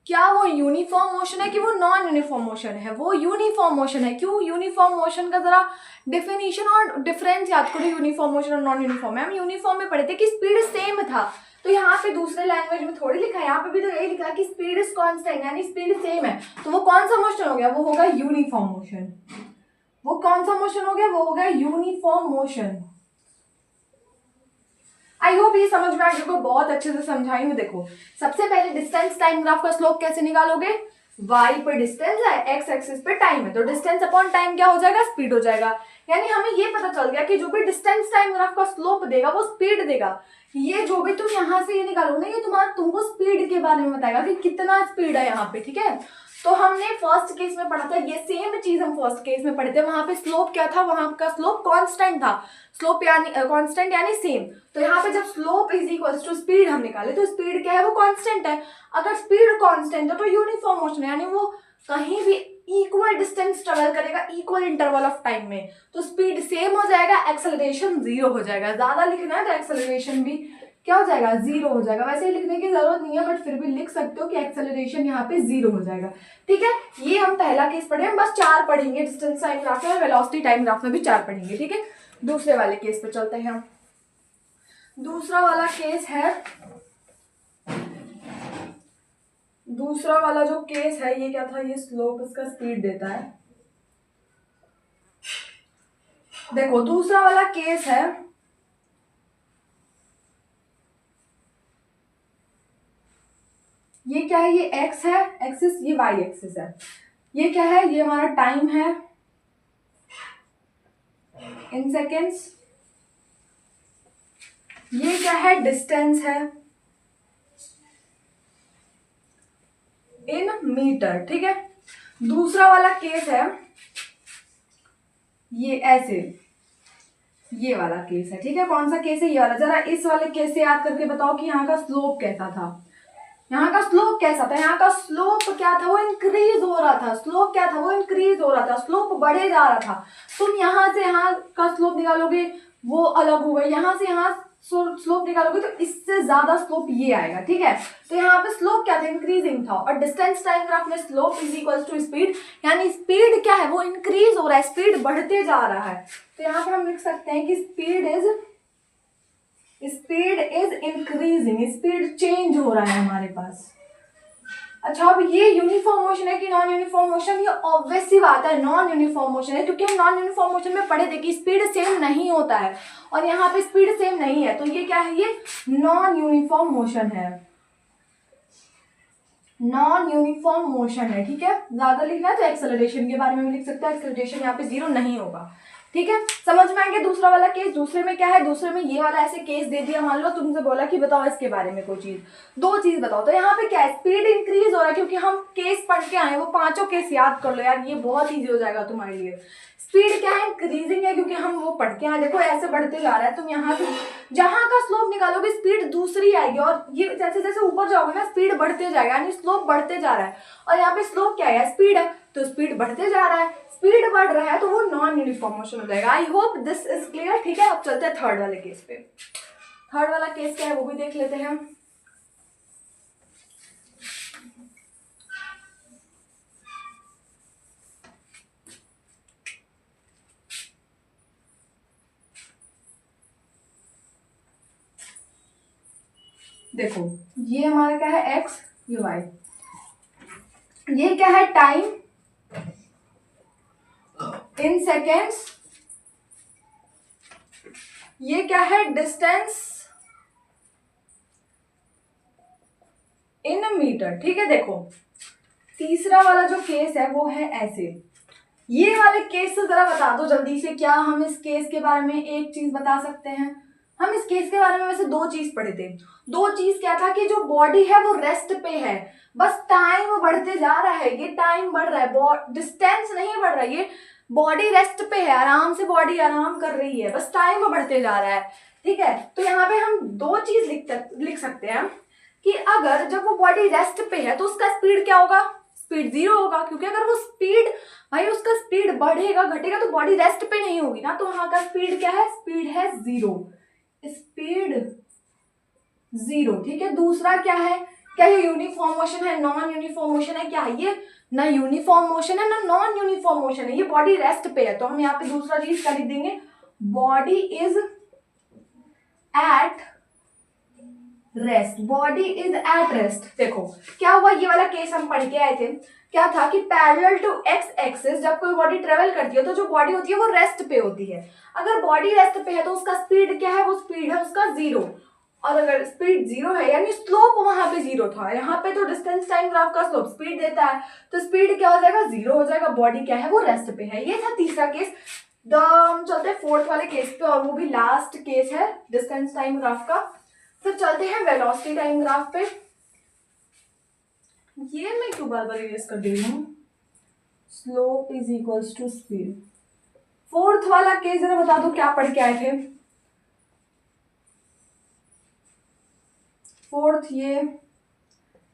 क्या वो यूनिफॉर्म मोशन है कि वो नॉन यूनिफॉर्म मोशन है, वो यूनिफॉर्म मोशन है। क्यों, यूनिफॉर्म मोशन का जरा डेफिनेशन और डिफरेंस याद करो। यूनिफॉर्म मोशन और नॉन यूनिफॉर्म है, हम यूनिफॉर्म में पढ़े थे कि स्पीड सेम था, तो यहाँ पे दूसरे लैंग्वेज में थोड़ी लिखा है, यहाँ पे भी तो यही लिखा है कि स्पीड इज कांस्टेंट, यानी स्पीड सेम है। तो वो कौन सा मोशन हो गया, वो होगा यूनिफॉर्म मोशन। वो कौन सा मोशन हो गया, वो होगा यूनिफॉर्म मोशन। आई होप ये समझ में आगे को बहुत अच्छे से समझाई हूँ। देखो सबसे पहले डिस्टेंस टाइम ग्राफ का स्लोप कैसे निकालोगे, y पर डिस्टेंस है, x एक्सिस पे टाइम है, तो डिस्टेंस अपॉन टाइम क्या हो जाएगा, स्पीड हो जाएगा। यानी हमें ये पता चल गया कि जो भी डिस्टेंस टाइम ग्राफ का स्लोप देगा वो स्पीड देगा। ये जो भी तुम यहाँ से ये निकालोगे ना, ये तुमको स्पीड के बारे में बताएगा कि कितना स्पीड है यहाँ पे। ठीक है, तो हमने फर्स्ट केस में पढ़ा था, ये सेम चीज हम फर्स्ट केस में पढ़े थे। वहां पे स्लोप क्या था, वहां का स्लोप कांस्टेंट था। स्लोप यानी कांस्टेंट यानी सेम। तो यहाँ पे जब slope is equal to speed हम निकाले, तो स्पीड क्या है, वो कांस्टेंट है। अगर स्पीड कांस्टेंट है तो यूनिफॉर्म मोशन है, यानी वो कहीं भी इक्वल डिस्टेंस ट्रेवल करेगा इक्वल इंटरवल ऑफ टाइम में। तो स्पीड सेम हो जाएगा, एक्सेलरेशन 0 हो जाएगा। ज्यादा लिखना है तो एक्सेलरेशन भी क्या हो जाएगा, 0 हो जाएगा। वैसे ही लिखने की जरूरत नहीं है, बट फिर भी लिख सकते हो कि एक्सेलरेशन यहाँ पे 0 हो जाएगा। ठीक है, ये हम पहला केस पढ़े, हम बस 4 पढ़ेंगे। डिस्टेंस टाइम ग्राफ में और वेलोसिटी टाइम ग्राफ में भी 4 पढ़ेंगे। ठीक है, दूसरे वाले केस पे चलते हैं हम। दूसरा वाला केस है, दूसरा वाला जो केस है ये क्या था, ये स्लोप इसका स्पीड देता है। देखो दूसरा वाला केस है, ये क्या है, ये x है एक्सिस, ये y एक्सिस है। ये क्या है, ये हमारा टाइम है इन सेकेंड्स। ये क्या है, डिस्टेंस है इन मीटर। ठीक है, दूसरा वाला केस है ये ऐसे, ये वाला केस है। ठीक है, कौन सा केस है, ये वाला। जरा इस वाले केस से याद करके बताओ कि यहाँ का स्लोप कैसा था। यहाँ का स्लोप कैसा था, यहाँ का स्लोप क्या था, वो इंक्रीज हो रहा था। स्लोप क्या था, वो इंक्रीज हो रहा था, स्लोप बढ़े जा रहा था। तुम यहाँ से यहाँ का स्लोप निकालोगे वो अलग होगा, यहाँ से यहाँ स्लोप निकालोगे तो इससे ज्यादा स्लोप ये आएगा। ठीक है, तो यहाँ पे स्लोप क्या था, इंक्रीजिंग था। और डिस्टेंस टाइम ग्राफ में slope is equal to speed, यानी स्पीड क्या है, वो इंक्रीज हो रहा है, स्पीड बढ़ते जा रहा है। तो यहाँ पे हम लिख सकते हैं कि speed is increasing, speed change हो रहा है हमारे पास। अच्छा, अब ये यूनिफॉर्म मोशन है कि नॉन यूनिफॉर्म मोशन, ये ऑब्वियस सी बात है नॉन यूनिफॉर्म मोशन है, क्योंकि हम नॉन यूनिफॉर्म मोशन में पढ़े थे कि स्पीड सेम नहीं होता है, और यहाँ पे स्पीड सेम नहीं है। तो ये क्या है, ये नॉन यूनिफॉर्म मोशन है, नॉन यूनिफॉर्म मोशन है। ठीक है, ज्यादा लिखना है तो एक्सेलरेशन के बारे में भी लिख सकते हैं, एक्सेलरेशन यहाँ पे 0 नहीं होगा। ठीक है, समझ में आ गया दूसरा वाला केस। दूसरे में क्या है, दूसरे में ये वाला ऐसे केस दे दिया, मान लो तुमसे बोला कि बताओ इसके बारे में कोई चीज, दो चीज बताओ, तो यहाँ पे क्या है, स्पीड इंक्रीज हो रहा है, क्योंकि हम केस पढ़ के आए, वो पांचों केस याद कर लो यार, ये बहुत ईजी हो जाएगा तुम्हारे लिए। स्पीड क्या है, इंक्रीजिंग है, क्योंकि हम वो पढ़ के आए, देखो ऐसे बढ़ते जा रहा है, तुम यहाँ पे जहां का स्लोप निकालोगे स्पीड दूसरी आएगी, और ये जैसे जैसे ऊपर जाओगे ना स्पीड बढ़ते जाएगा, यानी स्लोप बढ़ते जा रहा है, और यहाँ पे स्लोप क्या है, स्पीड है, तो स्पीड बढ़ते जा रहा है, स्पीड बढ़ रहा है, तो वो नॉन यूनिफॉर्म मोशन हो जाएगा। I hope this is clear. ठीक है, अब चलते हैं थर्ड वाले केस पे। थर्ड वाला केस क्या है वो भी देख लेते हैं। देखो ये हमारा क्या है, एक्स यू वाई, ये क्या है, टाइम इन सेकेंड्स, ये क्या है, डिस्टेंस इन मीटर। ठीक है, देखो तीसरा वाला जो केस है वो है ऐसे, ये वाले केस से जरा बता दो जल्दी से, क्या हम इस केस के बारे में एक चीज बता सकते हैं। हम इस केस के बारे में वैसे दो चीज पढ़े थे। दो चीज क्या था कि जो बॉडी है वो रेस्ट पे है, बस टाइम बढ़ते जा रहा है, ये टाइम बढ़ रहा है, डिस्टेंस नहीं बढ़ रहा है, ये बॉडी रेस्ट पे है, आराम से बॉडी आराम कर रही है, बस टाइम बढ़ते जा रहा है। ठीक है, तो यहाँ पे हम दो चीज लिख सकते हैं कि अगर जब वो बॉडी रेस्ट पे है तो उसका स्पीड क्या होगा, स्पीड जीरो होगा, क्योंकि अगर वो स्पीड, भाई उसका स्पीड बढ़ेगा घटेगा तो बॉडी रेस्ट पे नहीं होगी ना, तो वहां का स्पीड क्या है, स्पीड है जीरो, स्पीड जीरो। ठीक है, दूसरा क्या है, क्या ये यूनिफॉर्म मोशन है, नॉन यूनिफॉर्म मोशन है, क्या है ये, ना यूनिफॉर्म मोशन है ना नॉन यूनिफॉर्म मोशन है, ये बॉडी रेस्ट पे है, तो हम यहाँ पे दूसरा चीज कर देंगे, body is at rest, body is at rest. देखो क्या हुआ, ये वाला केस हम पढ़ के आए थे, क्या था कि पैरेलल टू एक्स एक्सिस जब कोई बॉडी ट्रेवल करती है तो जो बॉडी होती है वो रेस्ट पे होती है, अगर बॉडी रेस्ट पे है तो उसका स्पीड क्या है, वो स्पीड है उसका जीरो, और अगर स्पीड जीरो है यानी स्लोप वहां पे जीरो था, यहाँ पे तो डिस्टेंस टाइम ग्राफ का स्लोप स्पीड देता है, तो स्पीड क्या हो जाएगा, जीरो हो जाएगा, बॉडी क्या है वो रेस्ट पे है। ये था तीसरा केस। हम चलते हैं फोर्थ वाले केस पे, और वो भी लास्ट केस है डिस्टेंस टाइम ग्राफ का। फिर चलते हैं वेलोसिटी टाइम ग्राफ पे। ये मैं क्यों बार बार इरेज कर दे रही हूँ, slope is equals to speed. Fourth वाला केस जरा बता दो क्या पढ़ के आए थे। फोर्थ ये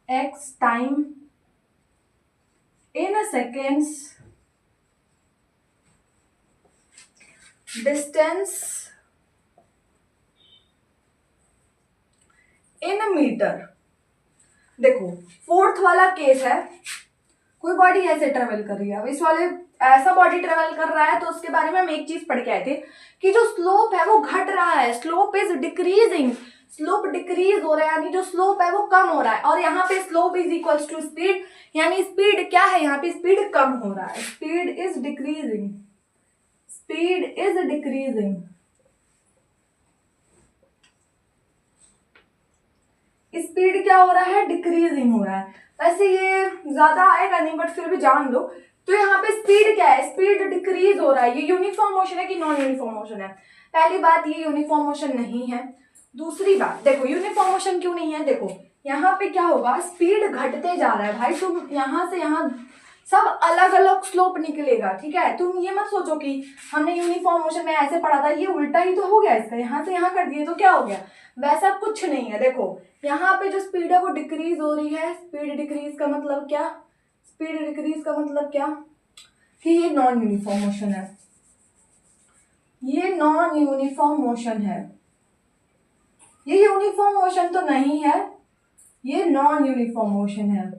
x time in seconds, distance in metre. देखो फोर्थ वाला केस है, कोई बॉडी ऐसे ट्रेवल कर रही है, अब इस वाले ऐसा बॉडी ट्रेवल कर रहा है तो उसके बारे में हम एक चीज पढ़ के आए थे कि जो स्लोप है वो घट रहा है, slope is decreasing, slope decrease हो रहा है, यानी जो स्लोप है वो कम हो रहा है, और यहाँ पे slope is equals to speed, यानी स्पीड क्या है, यहाँ पे स्पीड कम हो रहा है, speed is decreasing, speed is decreasing, speed क्या हो रहा है, डिक्रीजिंग हो रहा है। वैसे ये ज्यादा आएगा नहीं बट फिर भी जान लो, तो यहाँ पे स्पीड क्या है, स्पीड डिक्रीज हो रहा है। ये यूनिफॉर्म मोशन है कि नॉन यूनिफॉर्म मोशन है, पहली बात ये यूनिफॉर्म मोशन नहीं है। दूसरी बात देखो यूनिफॉर्म मोशन क्यों नहीं है, देखो यहाँ पे क्या होगा, स्पीड घटते जा रहा है भाई, तुम यहाँ से यहाँ सब अलग अलग स्लोप निकलेगा, ठीक है, तुम ये मत सोचो कि हमने यूनिफॉर्म मोशन में ऐसे पढ़ा था, ये उल्टा ही तो हो गया इसका, यहाँ से यहाँ कर दिए तो क्या हो गया, वैसा कुछ नहीं है। देखो यहाँ पे जो स्पीड है वो डिक्रीज हो रही है, स्पीड डिक्रीज का मतलब क्या, स्पीड डिक्रीज का मतलब क्या कि ये नॉन यूनिफॉर्म मोशन है, ये नॉन यूनिफॉर्म मोशन है, ये यूनिफॉर्म मोशन तो नहीं है, ये नॉन यूनिफॉर्म मोशन है,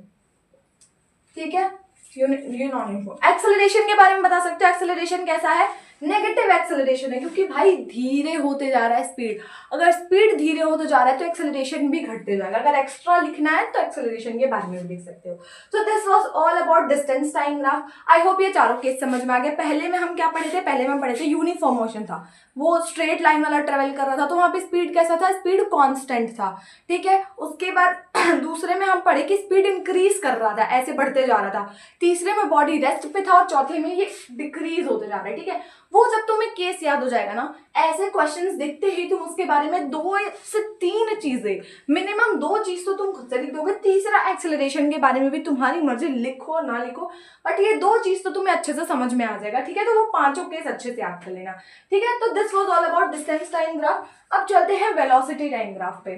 ठीक है, ये नॉन यूनिफॉर्म। एक्सेलरेशन के बारे में बता सकते हो, एक्सेलरेशन कैसा है, नेगेटिव एक्सेलरेशन है, क्योंकि भाई धीरे होते जा रहा है स्पीड, अगर स्पीड धीरे होते जा रहा है तो एक्सेलरेशन भी घटते जाएगा। अगर एक्स्ट्रा लिखना है तो एक्सेलरेशन के बारे में भी लिख सकते हो। So this was all about distance time graph. I hope ये चारों केस समझ में आ गए। पहले में हम क्या पढ़े थे, पहले में हम पढ़े थे यूनिफॉर्म मोशन था, वो स्ट्रेट लाइन वाला ट्रेवल कर रहा था, तो वहां पे स्पीड कैसा था, स्पीड कॉन्स्टेंट था, ठीक है। उसके बाद दूसरे में हम पढ़े कि स्पीड इंक्रीज कर रहा था, ऐसे बढ़ते जा रहा था, तीसरे में बॉडी रेस्ट पे था और चौथे में ये डिक्रीज होते जा रहा है, ठीक है। वो जब तुम्हें केस याद हो जाएगा ना, ऐसे क्वेश्चंस दिखते ही तुम उसके बारे में 2 से 3 चीजें, मिनिमम 2 चीज तो तुम खुद से लिख दोगे, तीसरा एक्सेलरेशन के बारे में भी तुम्हारी मर्जी, लिखो ना लिखो, बट ये 2 चीज तो तुम्हें अच्छे से समझ में आ जाएगा, ठीक है। तो वो 5 केस अच्छे से याद कर लेना, ठीक है। तो this was all about distance time graph. अब चलते हैं वेलोसिटी टाइम ग्राफ पे।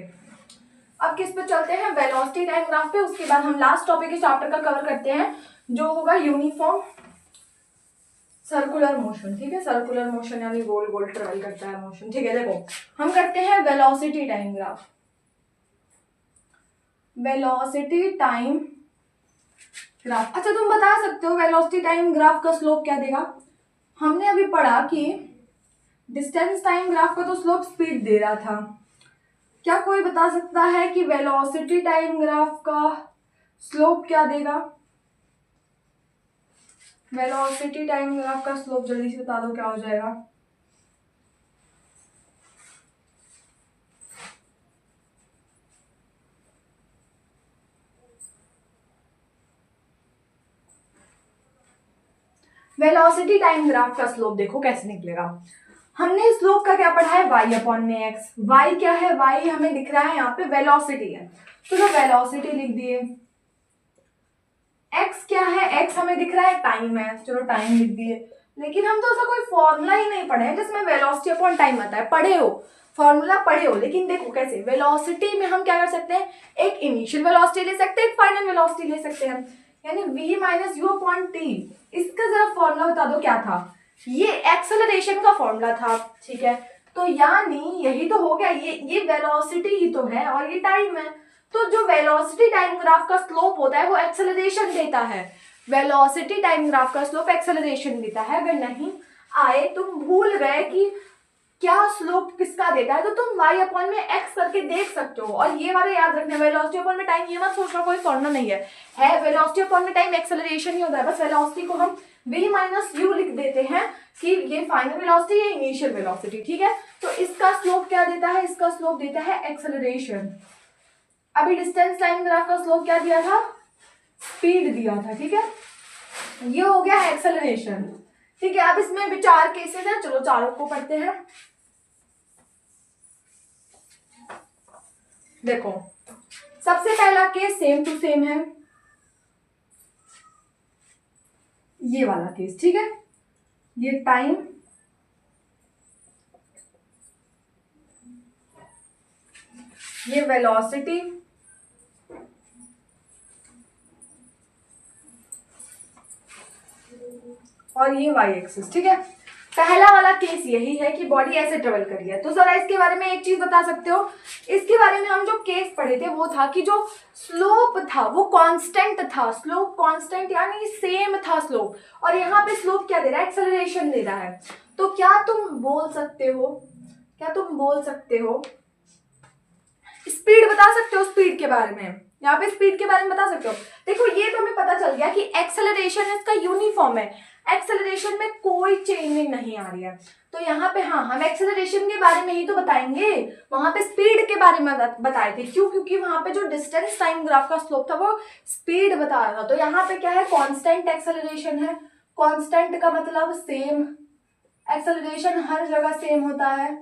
अब किस पे चलते हैं? वेलोसिटी टाइम ग्राफ पे। उसके बाद हम लास्ट टॉपिक इस चैप्टर का कवर करते हैं, जो होगा यूनिफॉर्म सर्कुलर मोशन, ठीक है। सर्कुलर मोशन यानी गोल गोल ट्रेवल करता है मोशन, ठीक है। देखो हम करते हैं velocity time graph. Velocity time graph, अच्छा तुम बता सकते हो वेलोसिटी टाइम ग्राफ का स्लोप क्या देगा? हमने अभी पढ़ा कि डिस्टेंस टाइम ग्राफ का तो स्लोप स्पीड दे रहा था, क्या कोई बता सकता है कि वेलोसिटी टाइम ग्राफ का स्लोप क्या देगा? वेलोसिटी टाइम ग्राफ का स्लोप जल्दी से बता दो, क्या हो जाएगा? वेलोसिटी टाइम ग्राफ का स्लोप देखो कैसे निकलेगा। हमने स्लोप का क्या पढ़ा है? y अपॉन में एक्स। y क्या है? y हमें दिख रहा है यहाँ पे वेलोसिटी है, तो वेलोसिटी लिख दिए। x क्या है? x हमें दिख रहा है टाइम है, चलो टाइम लिख दिए। लेकिन हम तो ऐसा कोई फॉर्मूला ही नहीं पढ़े हैं जिसमें वेलोसिटी अपॉन टाइम आता है। पढ़े हो, फॉर्मूला पढ़े हो, लेकिन देखो कैसे वेलोसिटी में हम क्या कर सकते हैं, एक इनिशियल वेलोसिटी ले सकते हैं, एक फाइनल वेलोसिटी ले सकते हैं, यानी v minus you upon T. इसका जरा फॉर्मूला बता दो क्या था? ये एक्सेलरेशन का फॉर्मूला था, ठीक है। तो यानी यही तो हो गया, ये वेलोसिटी ही तो है और ये टाइम है। तो जो वेलोसिटी टाइम ग्राफ का स्लोप होता है वो एक्सेलरेशन देता है। वेलोसिटी टाइम ग्राफ का स्लोप एक्सेलरेशन देता है। अगर नहीं आए, तुम भूल गए कि क्या स्लोप किसका देता है, तो तुम y अपॉन में x करके देख सकते हो। और ये वाला याद रखना, वेलोसिटी अपॉन में टाइम, ये मत सोचना कोई फॉर्मूला नहीं है वेलोसिटी अपॉन में टाइम एक्सेलरेशन ही होता है। बस वेलोसिटी को हम v माइनस यू लिख देते हैं कि ये फाइनल वेलोसिटी, ये इनिशियल वेलोसिटी, ठीक है। तो इसका स्लोप क्या देता है? इसका स्लोप देता है एक्सेलरेशन। अभी डिस्टेंस टाइम ग्राफ का स्लोप क्या दिया था? स्पीड दिया था, ठीक है। ये हो गया एक्सेलरेशन, ठीक है। अब इसमें भी 4 केसेस हैं, चलो चारों को पढ़ते हैं। देखो सबसे पहला केस सेम टू सेम है, ये वाला केस, ठीक है। ये टाइम, ये वेलोसिटी, और ये वाई एक्सिस, ठीक है। पहला वाला केस यही है कि बॉडी ऐसे ट्रेवल कर रही है। तो जरा इसके बारे में एक चीज बता सकते हो? इसके बारे में हम जो केस पढ़े थे वो था कि जो स्लोप था वो कांस्टेंट था, स्लोप कांस्टेंट यानी सेम था स्लोप, और यहाँ पे स्लोप क्या दे रहा है? एक्सेलरेशन दे रहा है। तो क्या तुम बोल सकते हो स्पीड बता सकते हो? स्पीड के बारे में, यहाँ पे स्पीड के बारे में बता सकते हो? देखो ये तो हमें पता चल गया कि एक्सेलरेशन इसका यूनिफॉर्म है, एक्सेलरेशन में कोई चेंजिंग नहीं आ रही है। तो यहाँ पे हाँ, हम एक्सेलरेशन के बारे में ही तो बताएंगे, वहां पे स्पीड के बारे में बताए थे। क्यों? क्योंकि वहां पे जो डिस्टेंस टाइम ग्राफ का स्लोप था वो स्पीड बता रहा था। तो यहाँ पे क्या है? कांस्टेंट एक्सेलरेशन है। कांस्टेंट का मतलब सेम, एक्सेलरेशन हर जगह सेम होता है,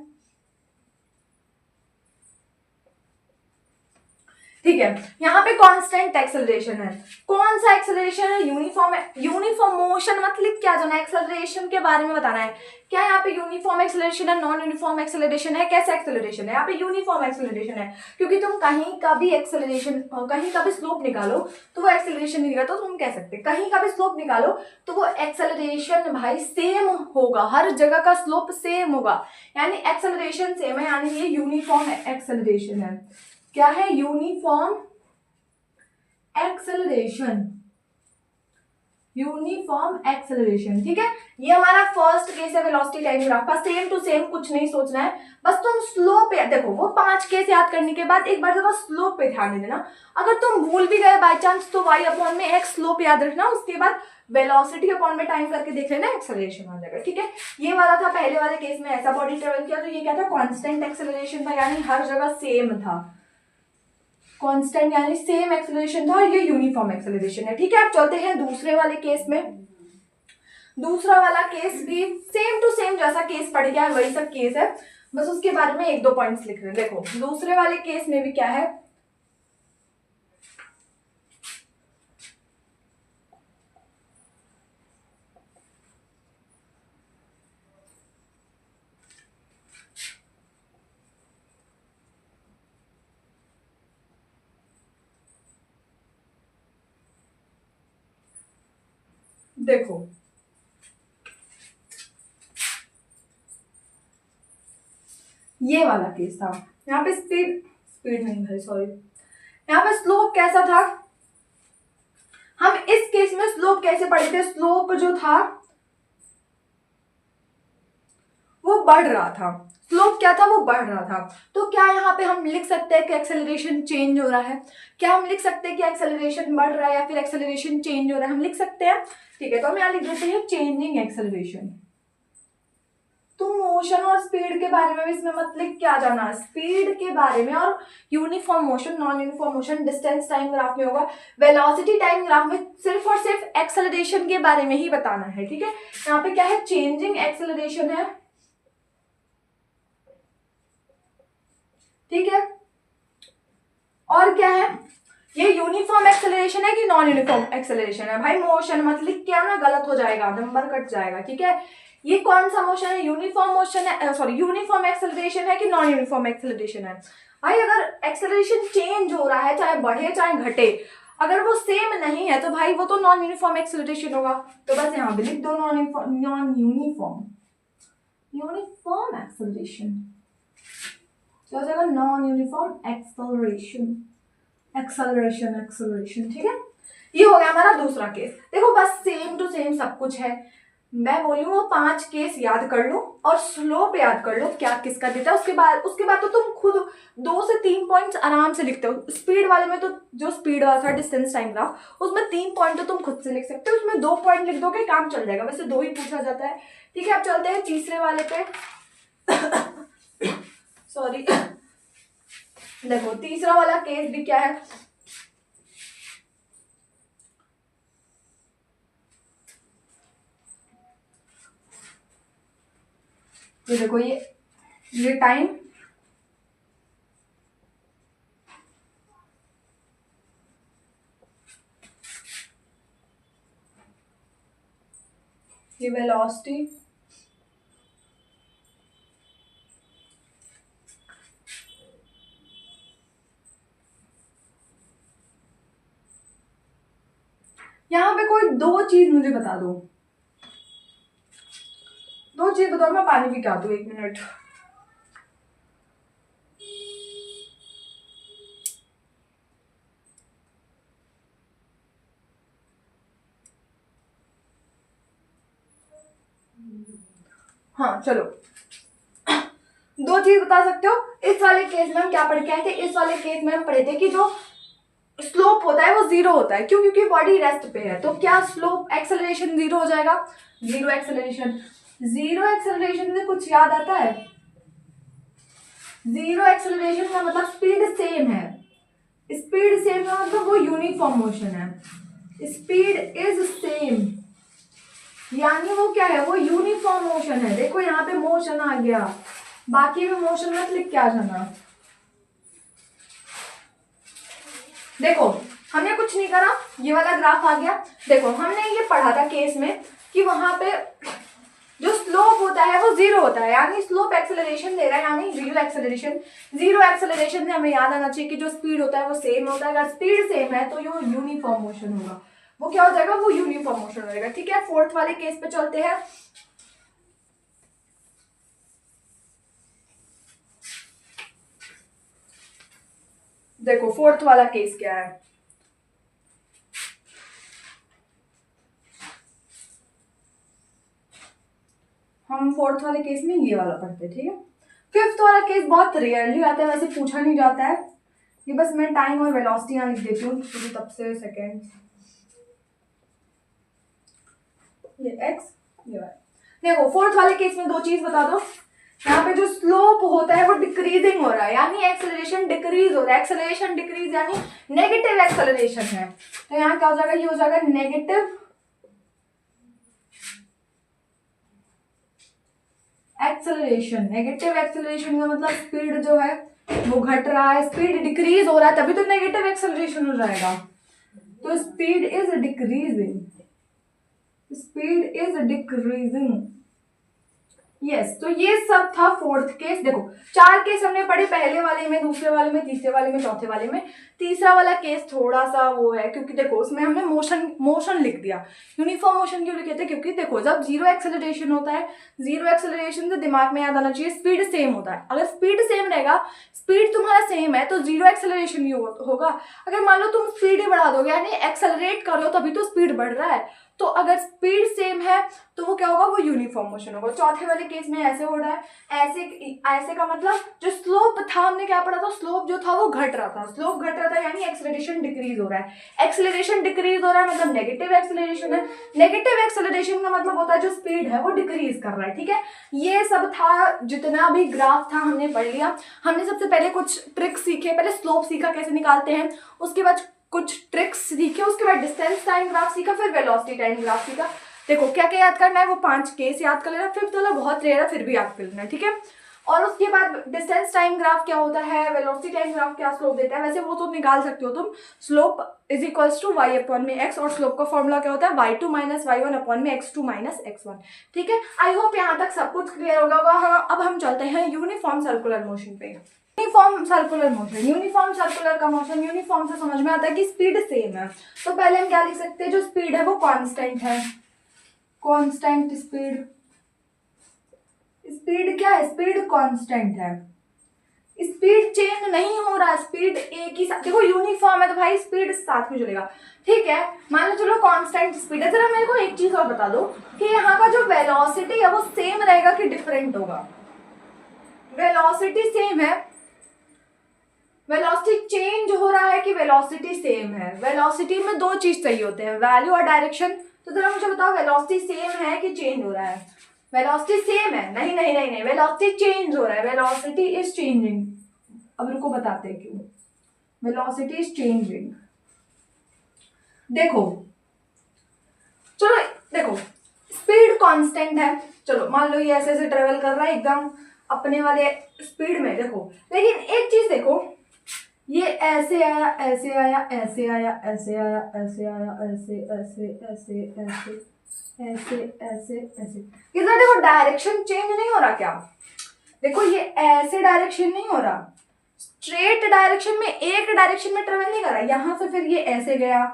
ठीक है। यहाँ पे कांस्टेंट एक्सेलरेशन है। कौन सा एक्सेलरेशन है? यूनिफॉर्म है। यूनिफॉर्म मोशन मत लिख के आ जाना, एक्सेलरेशन के बारे में बताना है। क्या यहाँ पे यूनिफॉर्म एक्सेलरेशन है, नॉन यूनिफॉर्म एक्सेलरेशन है, कैसा एक्सेलरेशन है? यहाँ पे यूनिफॉर्म एक्सेलरेशन है, क्योंकि तुम कहीं का भी एक्सेलरेशन, कहीं का भी स्लोप निकालो तो वो एक्सेलरेशन नहीं निकलता। तो तुम कह सकते कहीं का भी स्लोप निकालो तो वो एक्सेलरेशन भाई सेम होगा, हर जगह का स्लोप सेम होगा, यानी एक्सेलरेशन सेम है, यानी ये यूनिफॉर्म एक्सेलरेशन है। क्या है? यूनिफॉर्म एक्सेलरेशन, यूनिफॉर्म एक्सेलरेशन, ठीक है। ये हमारा फर्स्ट केस है वेलोसिटी टाइम ग्राफ का। सेम टू सेम, कुछ नहीं सोचना है, बस तुम स्लोप पे देखो। वो 5 केस याद करने के बाद एक बार जरा स्लोप पे ध्यान देना। अगर तुम भूल भी गए बाय चांस तो y अपॉन में x स्लोप याद रखना, उसके बाद वेलोसिटी अपॉन में टाइम करके देख लेना, एक्सेलरेशन आ जाएगा, ठीक है। ये वाला था पहले वाले केस में, ऐसा बॉडी ट्रेवल किया तो ये क्या था? कांस्टेंट एक्सेलरेशन था, यानी हर जगह सेम था। कांस्टेंट यानी सेम एक्सेलरेशन था और ये यूनिफॉर्म एक्सेलरेशन है। ठीक है, अब चलते हैं दूसरे वाले केस में। दूसरा वाला केस भी सेम टू सेम जैसा केस पढ़ गया है वही सब केस है, बस उसके बारे में एक दो पॉइंट्स लिख रहे हैं। देखो दूसरे वाले केस में भी क्या है, देखो ये वाला केस था, यहाँ पे स्पीड स्पीड नहीं भाई सॉरी, यहाँ पे स्लोप कैसा था, हम इस केस में स्लोप कैसे पढ़े थे, स्लोप जो था वो बढ़ रहा था, स्लोप क्या था वो बढ़ रहा था। तो क्या यहाँ पे हम लिख सकते हैं कि एक्सेलरेशन चेंज हो रहा है, क्या हम लिख सकते हैं कि एक्सेलरेशन बढ़ रहा है या फिर एक्सेलरेशन चेंज हो रहा है, हम लिख सकते हैं। ठीक है, तो हम यहाँ लिख देते हैं चेंजिंग एक्सेलरेशन। तुम मोशन और स्पीड के बारे में भी इसमें मत लिख के आ जाना, स्पीड के बारे में और uniform motion non uniform motion distance time graph में होगा, वेलोसिटी टाइम ग्राफ में सिर्फ और सिर्फ एक्सेलरेशन के बारे में ही बताना है। ठीक है, यहाँ पे क्या है, चेंजिंग एक्सेलरेशन है। ठीक है, और क्या है, ये यूनिफॉर्म एक्सेलरेशन है कि नॉन यूनिफॉर्म एक्सेलरेशन है, भाई मोशन मत लिख के आना, गलत हो जाएगा, नंबर कट जाएगा। ठीक है, ये कौन सा मोशन है, यूनिफॉर्म मोशन है, सॉरी यूनिफॉर्म एक्सेलरेशन है कि नॉन यूनिफॉर्म एक्सेलरेशन है। भाई अगर एक्सेलरेशन चेंज हो रहा है, चाहे बढ़े चाहे घटे, अगर वो सेम नहीं है तो भाई वो तो नॉन यूनिफॉर्म एक्सेलरेशन होगा। तो बस यहाँ पे लिख दो नॉन यूनिफॉर्म एक्सेलरेशन, क्या हो जाएगा, नॉन यूनिफॉर्म एक्सेलरेशन। ठीक है, ये हो गया हमारा दूसरा केस। देखो बस सेम टू सेम सब कुछ है, मैं बोलूँ वो 5 केस याद कर लो और स्लोप याद कर लो क्या किसका देता है, उसके बाद तो तुम खुद 2 से 3 पॉइंट्स आराम से लिखते हो। स्पीड वाले में तो जो स्पीड वाला था डिस्टेंस टाइम ग्राफ, उसमें 3 पॉइंट तो तुम खुद से लिख सकते हो, उसमें 2 पॉइंट लिख दोगे काम चल जाएगा, वैसे 2 ही पूछा जाता है। ठीक है, अब चलते हैं तीसरे वाले पे। सॉरी देखो तीसरा वाला केस भी क्या है, ये देखो ये टाइम, ये वेलोसिटी, यहाँ पे कोई 2 चीज मुझे बता दो, 2 चीज बताओ, मैं पानी पी के आती हूँ 1 मिनट। हाँ चलो 2 चीज बता सकते हो। इस वाले केस में हम क्या पढ़ के आए थे, इस वाले केस में हम पढ़े थे कि जो स्लोप होता है वो 0 होता है, क्यों, क्योंकि बॉडी रेस्ट पे है। तो क्या स्लोप एक्सेलरेशन 0 हो जाएगा, 0 एक्सेलरेशन। 0 एक्सेलरेशन से कुछ याद आता है, 0 एक्सेलरेशन का मतलब स्पीड सेम है, स्पीड सेम का मतलब वो यूनिफॉर्म मोशन है, स्पीड इज सेम यानी वो क्या है, वो यूनिफॉर्म मोशन है। देखो यहाँ पे मोशन आ गया, बाकी में मोशन मत लिख के आ जाना। देखो हमने कुछ नहीं करा, ये वाला ग्राफ आ गया। देखो हमने ये पढ़ा था केस में कि वहां पे जो स्लोप होता है वो 0 होता है, यानी स्लोप एक्सेलरेशन दे रहा है, यानी 0 एक्सेलरेशन। 0 एक्सेलरेशन से हमें याद आना चाहिए कि जो स्पीड होता है वो सेम होता है, अगर स्पीड सेम है तो ये यूनिफॉर्म मोशन होगा, वो क्या हो जाएगा, वो यूनिफॉर्म मोशन हो जाएगा। ठीक है, 4th वाले केस पे चलते हैं। देखो 4th वाला केस क्या है, हम 4th वाले केस में ये वाला पढ़ते हैं। ठीक है, 5th वाला केस बहुत रेयरली आता है, वैसे पूछा नहीं जाता है, ये बस मैं टाइम और वेलोसिटी यहाँ लिख देती हूँ क्योंकि तब से सेकेंड, ये x ये y। देखो 4th वाले केस में 2 चीज बता दो, यहाँ पे जो स्लोप होता है वो डिक्रीजिंग हो रहा है, यानी एक्सेलरेशन डिक्रीज हो रहा है। एक्सेलरेशन डिक्रीज यानी नेगेटिव एक्सेलरेशन है, तो यहाँ क्या हो जाएगा, ये हो जाएगा नेगेटिव एक्सेलरेशन। नेगेटिव एक्सेलरेशन का मतलब स्पीड जो है वो घट रहा है, स्पीड डिक्रीज हो रहा है, तभी तो नेगेटिव एक्सेलरेशन हो जाएगा। तो speed is decreasing, speed is decreasing. Yes तो ये सब था फोर्थ केस। देखो 4 केस हमने पढ़े, पहले वाले में, दूसरे वाले में, तीसरे वाले में, चौथे वाले में। तीसरा वाला केस थोड़ा सा वो है, क्योंकि देखो उसमें हमने मोशन लिख दिया। यूनिफॉर्म मोशन क्यों लिखे थे, क्योंकि देखो जब जीरो एक्सेलरेशन होता है, जीरो एक्सेलरेशन से दिमाग में याद आना चाहिए स्पीड सेम होता है। अगर स्पीड सेम रहेगा, स्पीड तुम्हारा सेम है, तो जीरो एक्सेलरेशन ही होगा। अगर मान लो तुम स्पीड ही बढ़ा दोगे, यानी एक्सेलरेट कर रहे हो, तभी तो स्पीड बढ़ रहा है, तो अगर स्पीड सेम है तो वो क्या होगा, वो यूनिफॉर्म मोशन होगा। चौथे वाले केस में ऐसे हो रहा है, ऐसे ऐसे का मतलब जो स्लोप था, हमने क्या पढ़ा था, स्लोप जो था वो घट रहा था, स्लोप घट रहा था, यानी एक्सेलरेशन डिक्रीज हो रहा है। एक्सेलरेशन डिक्रीज हो रहा है मतलब नेगेटिव एक्सेलरेशन है। नेगेटिव एक्सेलरेशन का मतलब होता है जो स्पीड है वो डिक्रीज कर रहा है, ठीक है। ये सब था, जितना भी ग्राफ था हमने पढ़ लिया। हमने सबसे पहले कुछ ट्रिक्स सीखे, पहले स्लोप सीखा कैसे निकालते हैं, उसके बाद कुछ ट्रिक्स सीखे, उसके बाद डिस्टेंस टाइम ग्राफ सीखा, फिर वेलोसिटी टाइम ग्राफ सीखा। देखो क्या क्या याद करना है, वो 5 केस याद कर लेना, फिफ्थ वाला बहुत रेयर है, फिर भी याद कर लेना, ठीक है। और उसके बाद डिस्टेंस टाइम ग्राफ क्या होता है, वेलोसिटी टाइम ग्राफ क्या स्लोप देता है, वैसे वो तो निकाल सकते हो तुम। Slope is equals to y upon में x, और स्लोप का फॉर्मूला क्या होता है, y2 माइनस y1 अपॉन में x2 माइनस x1, ठीक है। आई होप यहाँ तक सब कुछ क्लियर होगा। हाँ, अब हम चलते हैं यूनिफॉर्म सर्कुलर मोशन पे। Uniform circular motion, uniform circular का मोशन, यूनिफॉर्म से समझ में आता है कि स्पीड सेम है। तो पहले हम क्या लिख सकते हैं, जो स्पीड है वो कांस्टेंट है, कांस्टेंट स्पीड। स्पीड क्या है, स्पीड कांस्टेंट है, स्पीड चेंज नहीं हो रहा, स्पीड एक ही साथ, देखो यूनिफॉर्म है तो भाई स्पीड साथ में चलेगा, ठीक है। मान लो चलो कांस्टेंट स्पीड है। जरा मेरे को एक चीज और बता दो कि यहाँ का जो वेलोसिटी है वो सेम रहेगा कि डिफरेंट होगा। वेलोसिटी सेम है, वेलोसिटी चेंज हो रहा है कि वेलोसिटी सेम है। वेलोसिटी में 2 चीज चाहिए होते हैं, वैल्यू और डायरेक्शन। तो जरा मुझे बताओ वेलोसिटी सेम है कि चेंज हो रहा है। वेलोसिटी सेम है, नहीं नहीं नहीं नहीं, वेलोसिटी चेंज हो रहा है, वेलोसिटी इज चेंजिंग। अब रुको बताते हैं क्यों, वेलोसिटी इज चेंजिंग। देखो चलो, देखो स्पीड कांस्टेंट है, चलो मान लो ये ऐसे ऐसे ट्रेवल कर रहा है एकदम अपने वाले स्पीड में, देखो लेकिन एक चीज देखो, ये ऐसे आया, ऐसे आया, ऐसे आया, ऐसे आया, ऐसे आया, ऐसे ऐसे ऐसे ऐसे ऐसे ऐसे ऐसे, इधर देखो डायरेक्शन चेंज नहीं हो रहा क्या, देखो ये ऐसे डायरेक्शन नहीं हो रहा, स्ट्रेट डायरेक्शन में, एक डायरेक्शन में ट्रेवल नहीं कर रहा, यहां से फिर ये ऐसे गया,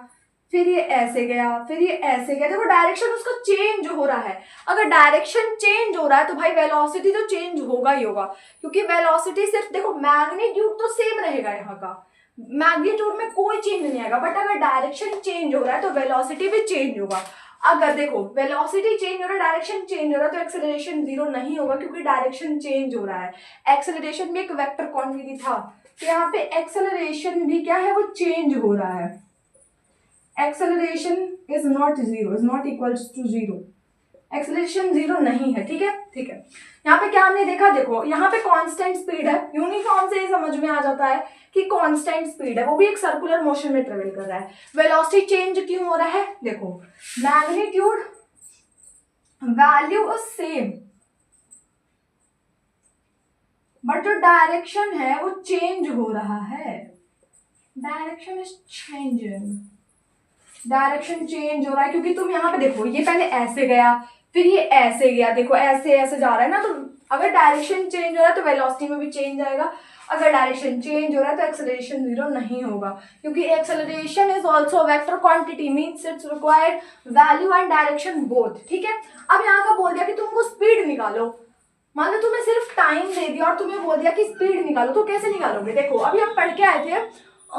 फिर ये ऐसे गया, फिर ये ऐसे गया, देखो डायरेक्शन उसका चेंज हो रहा है। अगर डायरेक्शन चेंज हो रहा है तो भाई वेलोसिटी तो चेंज होगा ही होगा, क्योंकि वेलोसिटी सिर्फ देखो मैग्नीट्यूड तो सेम रहेगा, यहाँ का मैग्नीट्यूड में कोई चेंज नहीं आएगा, बट अगर डायरेक्शन चेंज हो रहा है तो वेलोसिटी भी चेंज होगा। अगर देखो वेलोसिटी चेंज हो रहा है, डायरेक्शन चेंज हो रहा है, तो एक्सेलरेशन 0 नहीं होगा, क्योंकि डायरेक्शन चेंज हो रहा है। एक्सेलरेशन भी एक वेक्टर क्वांटिटी था, तो यहाँ पे एक्सेलरेशन भी क्या है, वो चेंज हो रहा है। Acceleration is not 0, is not equal to 0, acceleration 0 नहीं है, ठीक है ठीक है। यहाँ पे क्या हमने देखा, देखो यहाँ पे कांस्टेंट स्पीड है, यूनिफॉर्म से ही समझ में आ जाता है कि कांस्टेंट स्पीड है, वो भी एक सर्कुलर मोशन में ट्रेवल कर रहा है। वेलोसिटी चेंज क्यों हो रहा है, देखो magnitude value is same, but जो डायरेक्शन है वो चेंज हो रहा है, direction is changing, direction change हो रहा है, क्योंकि तुम यहाँ पे देखो ये पहले ऐसे गया, फिर ये ऐसे गया, देखो ऐसे ऐसे जा रहा है ना, तो अगर डायरेक्शन चेंज हो रहा है तो वेलोसिटी में भी चेंज आएगा। अगर डायरेक्शन चेंज हो रहा है तो एक्सेलरेशन 0 नहीं होगा, क्योंकि acceleration is also vector quantity, means it's required value and direction both, ठीक है। अब यहाँ का बोल दिया कि तुमको स्पीड निकालो, मान लो तुम्हें सिर्फ टाइम दे दिया और तुम्हें बोल दिया कि स्पीड निकालो, तो कैसे निकालोगे। देखो अभी हम पढ़ के आए थे,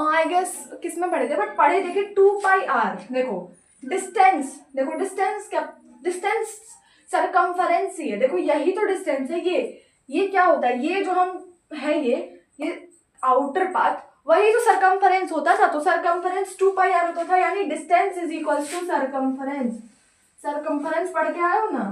आई गेस किस में पढ़े थे, बट पढ़े थे कि 2πr, देखो डिस्टेंस, देखो डिस्टेंस क्या, डिस्टेंस सरकमफरेंस ही है, देखो यही तो डिस्टेंस है। ये क्या होता है, ये जो हम है ये आउटर पाथ, वही तो सरकमफरेंस होता था, तो सरकमफरेंस 2πr होता था, यानी distance is equal to circumference. Circumference पढ़ के आए हो ना,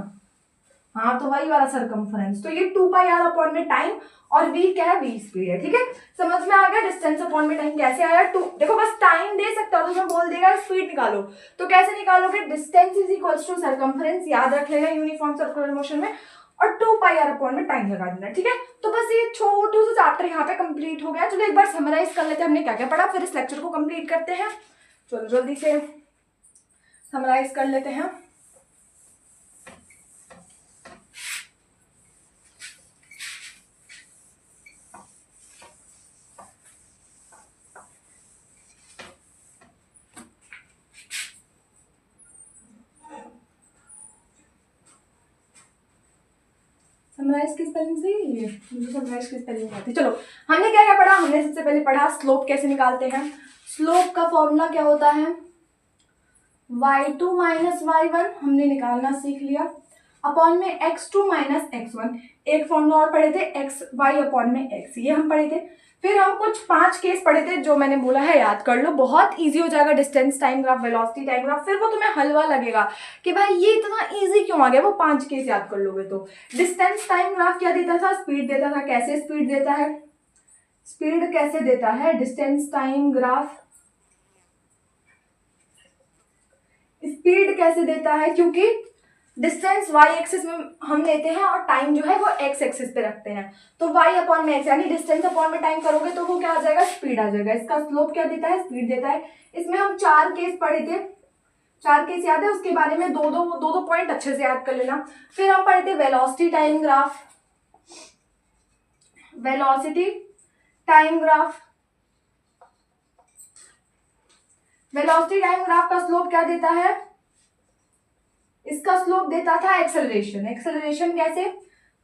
हाँ तो वही वाला सरकमफरेंस, तो ये 2πr अपॉन में टाइम और v क्या है, v स्पीड है। ठीक है, समझ में आ गया डिस्टेंस अपॉन में टाइम कैसे आया। देखो बस टाइम दे सकता हो तो मैं बोल देगा स्पीड निकालो, तो कैसे निकालोगे, distance is equals to circumference, याद रख लेना यूनिफॉर्म सर्कुलर मोशन में, और 2πr अपॉन में टाइम लगा देना। ठीक है, तो बस ये छोटू सा चैप्टर यहाँ पे कंप्लीट हो गया। चलो एक बार समराइज कर लेते हैं हमने क्या क्या पढ़ा, फिर इस लेक्चर को कंप्लीट करते हैं। चलो जल्दी से समराइज कर लेते हैं। समराइज की स्पेलिंग सही है, मुझे समराइज की स्पेलिंग आती है। चलो हमने क्या क्या पढ़ा, हमने सबसे पहले पढ़ा स्लोप कैसे निकालते हैं। स्लोप का फॉर्मूला क्या होता है, y2 माइनस y1 हमने निकालना सीख लिया, अपॉन में x2 माइनस x1, एक फॉर्मूला और पढ़े थे xy अपॉन में x, ये हम पढ़े थे। फिर हम कुछ 5 केस पढ़े थे जो मैंने बोला है याद कर लो, बहुत इजी हो जाएगा। Distance time graph, velocity time graph, फिर वो तुम्हें हलवा लगेगा कि भाई ये इतना इजी क्यों आ गया, वो 5 केस याद कर लोगे तो। डिस्टेंस टाइम ग्राफ क्या देता था, स्पीड देता था। कैसे स्पीड देता है, स्पीड कैसे देता है डिस्टेंस टाइम ग्राफ, स्पीड कैसे देता है, क्योंकि डिस्टेंस y एक्सिस में हम लेते हैं और टाइम जो है वो x एक्सिस पे रखते हैं, तो y अपॉन में x, यानी डिस्टेंस अपॉन में टाइम करोगे तो वो क्या आ जाएगा, स्पीड आ जाएगा। इसका स्लोप क्या देता है, स्पीड देता है। इसमें हम 4 केस पढ़े थे, 4 केस याद है, उसके बारे में दो दो पॉइंट अच्छे से याद कर लेना। फिर हम पढ़े थे velocity time graph, velocity time graph, velocity time graph का स्लोप क्या देता है, इसका स्लोप देता था एक्सेलरेशन। एक्सेलरेशन कैसे,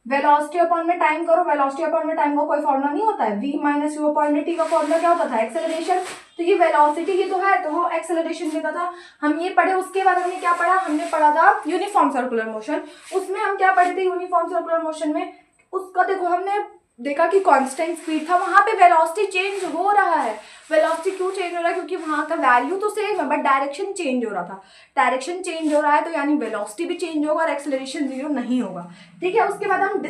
वेलोसिटी अपॉन में टाइम करो, वेलोसिटी अपॉन में टाइम का कोई फॉर्मूला नहीं होता है, v माइनस यू अपॉन में टी का फॉर्मूला क्या होता था, एक्सेलरेशन। तो ये वेलोसिटी ही तो है, तो वो एक्सेलरेशन देता था। हम ये पढ़े, उसके बाद हमने क्या पढ़ा, हमने पढ़ा था यूनिफॉर्म सर्कुलर मोशन। उसमें हम क्या पढ़े थे, यूनिफॉर्म सर्कुलर मोशन में उसका देखो हमने देखा कि कांस्टेंट स्पीड था, वहां पे वेलोसिटी चेंज हो रहा है। वेलोसिटी क्यों चेंज हो रहा है, क्योंकि वहां का वैल्यू तो सेम है बट डायरेक्शन चेंज हो रहा था। डायरेक्शन चेंज हो रहा है तो यानी वेलोसिटी भी चेंज होगा और एक्सेलरेशन जीरो नहीं होगा। ठीक है, उसके बाद हम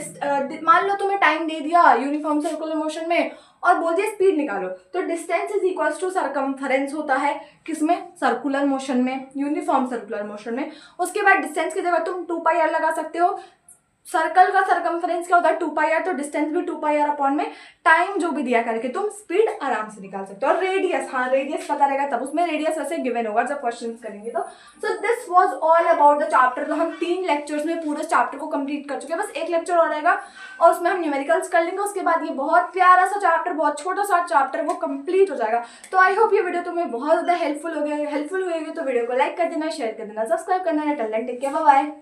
मान लो तुम्हें टाइम दे दिया यूनिफॉर्म सर्कुलर मोशन में और बोल दिया स्पीड निकालो, तो distance is equals to circumference होता है किसमें, सर्कुलर मोशन में, यूनिफॉर्म सर्कुलर मोशन में। उसके बाद डिस्टेंस की जगह तुम 2πr लगा सकते हो। सर्कल का सरकमफरेंस क्या होता है, 2πr, तो डिस्टेंस भी 2πr अपॉन में टाइम जो भी दिया करके तुम स्पीड आराम से निकाल सकते हो। और रेडियस, हाँ रेडियस पता रहेगा तब, उसमें रेडियस वैसे गिवन होगा जब क्वेश्चंस करेंगे तो। So this was all about the chapter. तो हम 3 लेक्चर्स में पूरे चैप्टर को कंप्लीट कर चुके हैं, बस एक लेक्चर और रहेगा और उसमें हम न्यूमेरिकल्स कर लेंगे। उसके बाद ये बहुत प्यारा सा चैप्टर, बहुत छोटा सा चैप्टर वो कंप्लीट हो जाएगा। तो आई होप ये वीडियो तुम्हें बहुत ज़्यादा हेल्पफुल हुई होगी। तो वीडियो को लाइक कर देना, शेयर कर देना, सब्सक्राइब करना है। Take care, bye bye.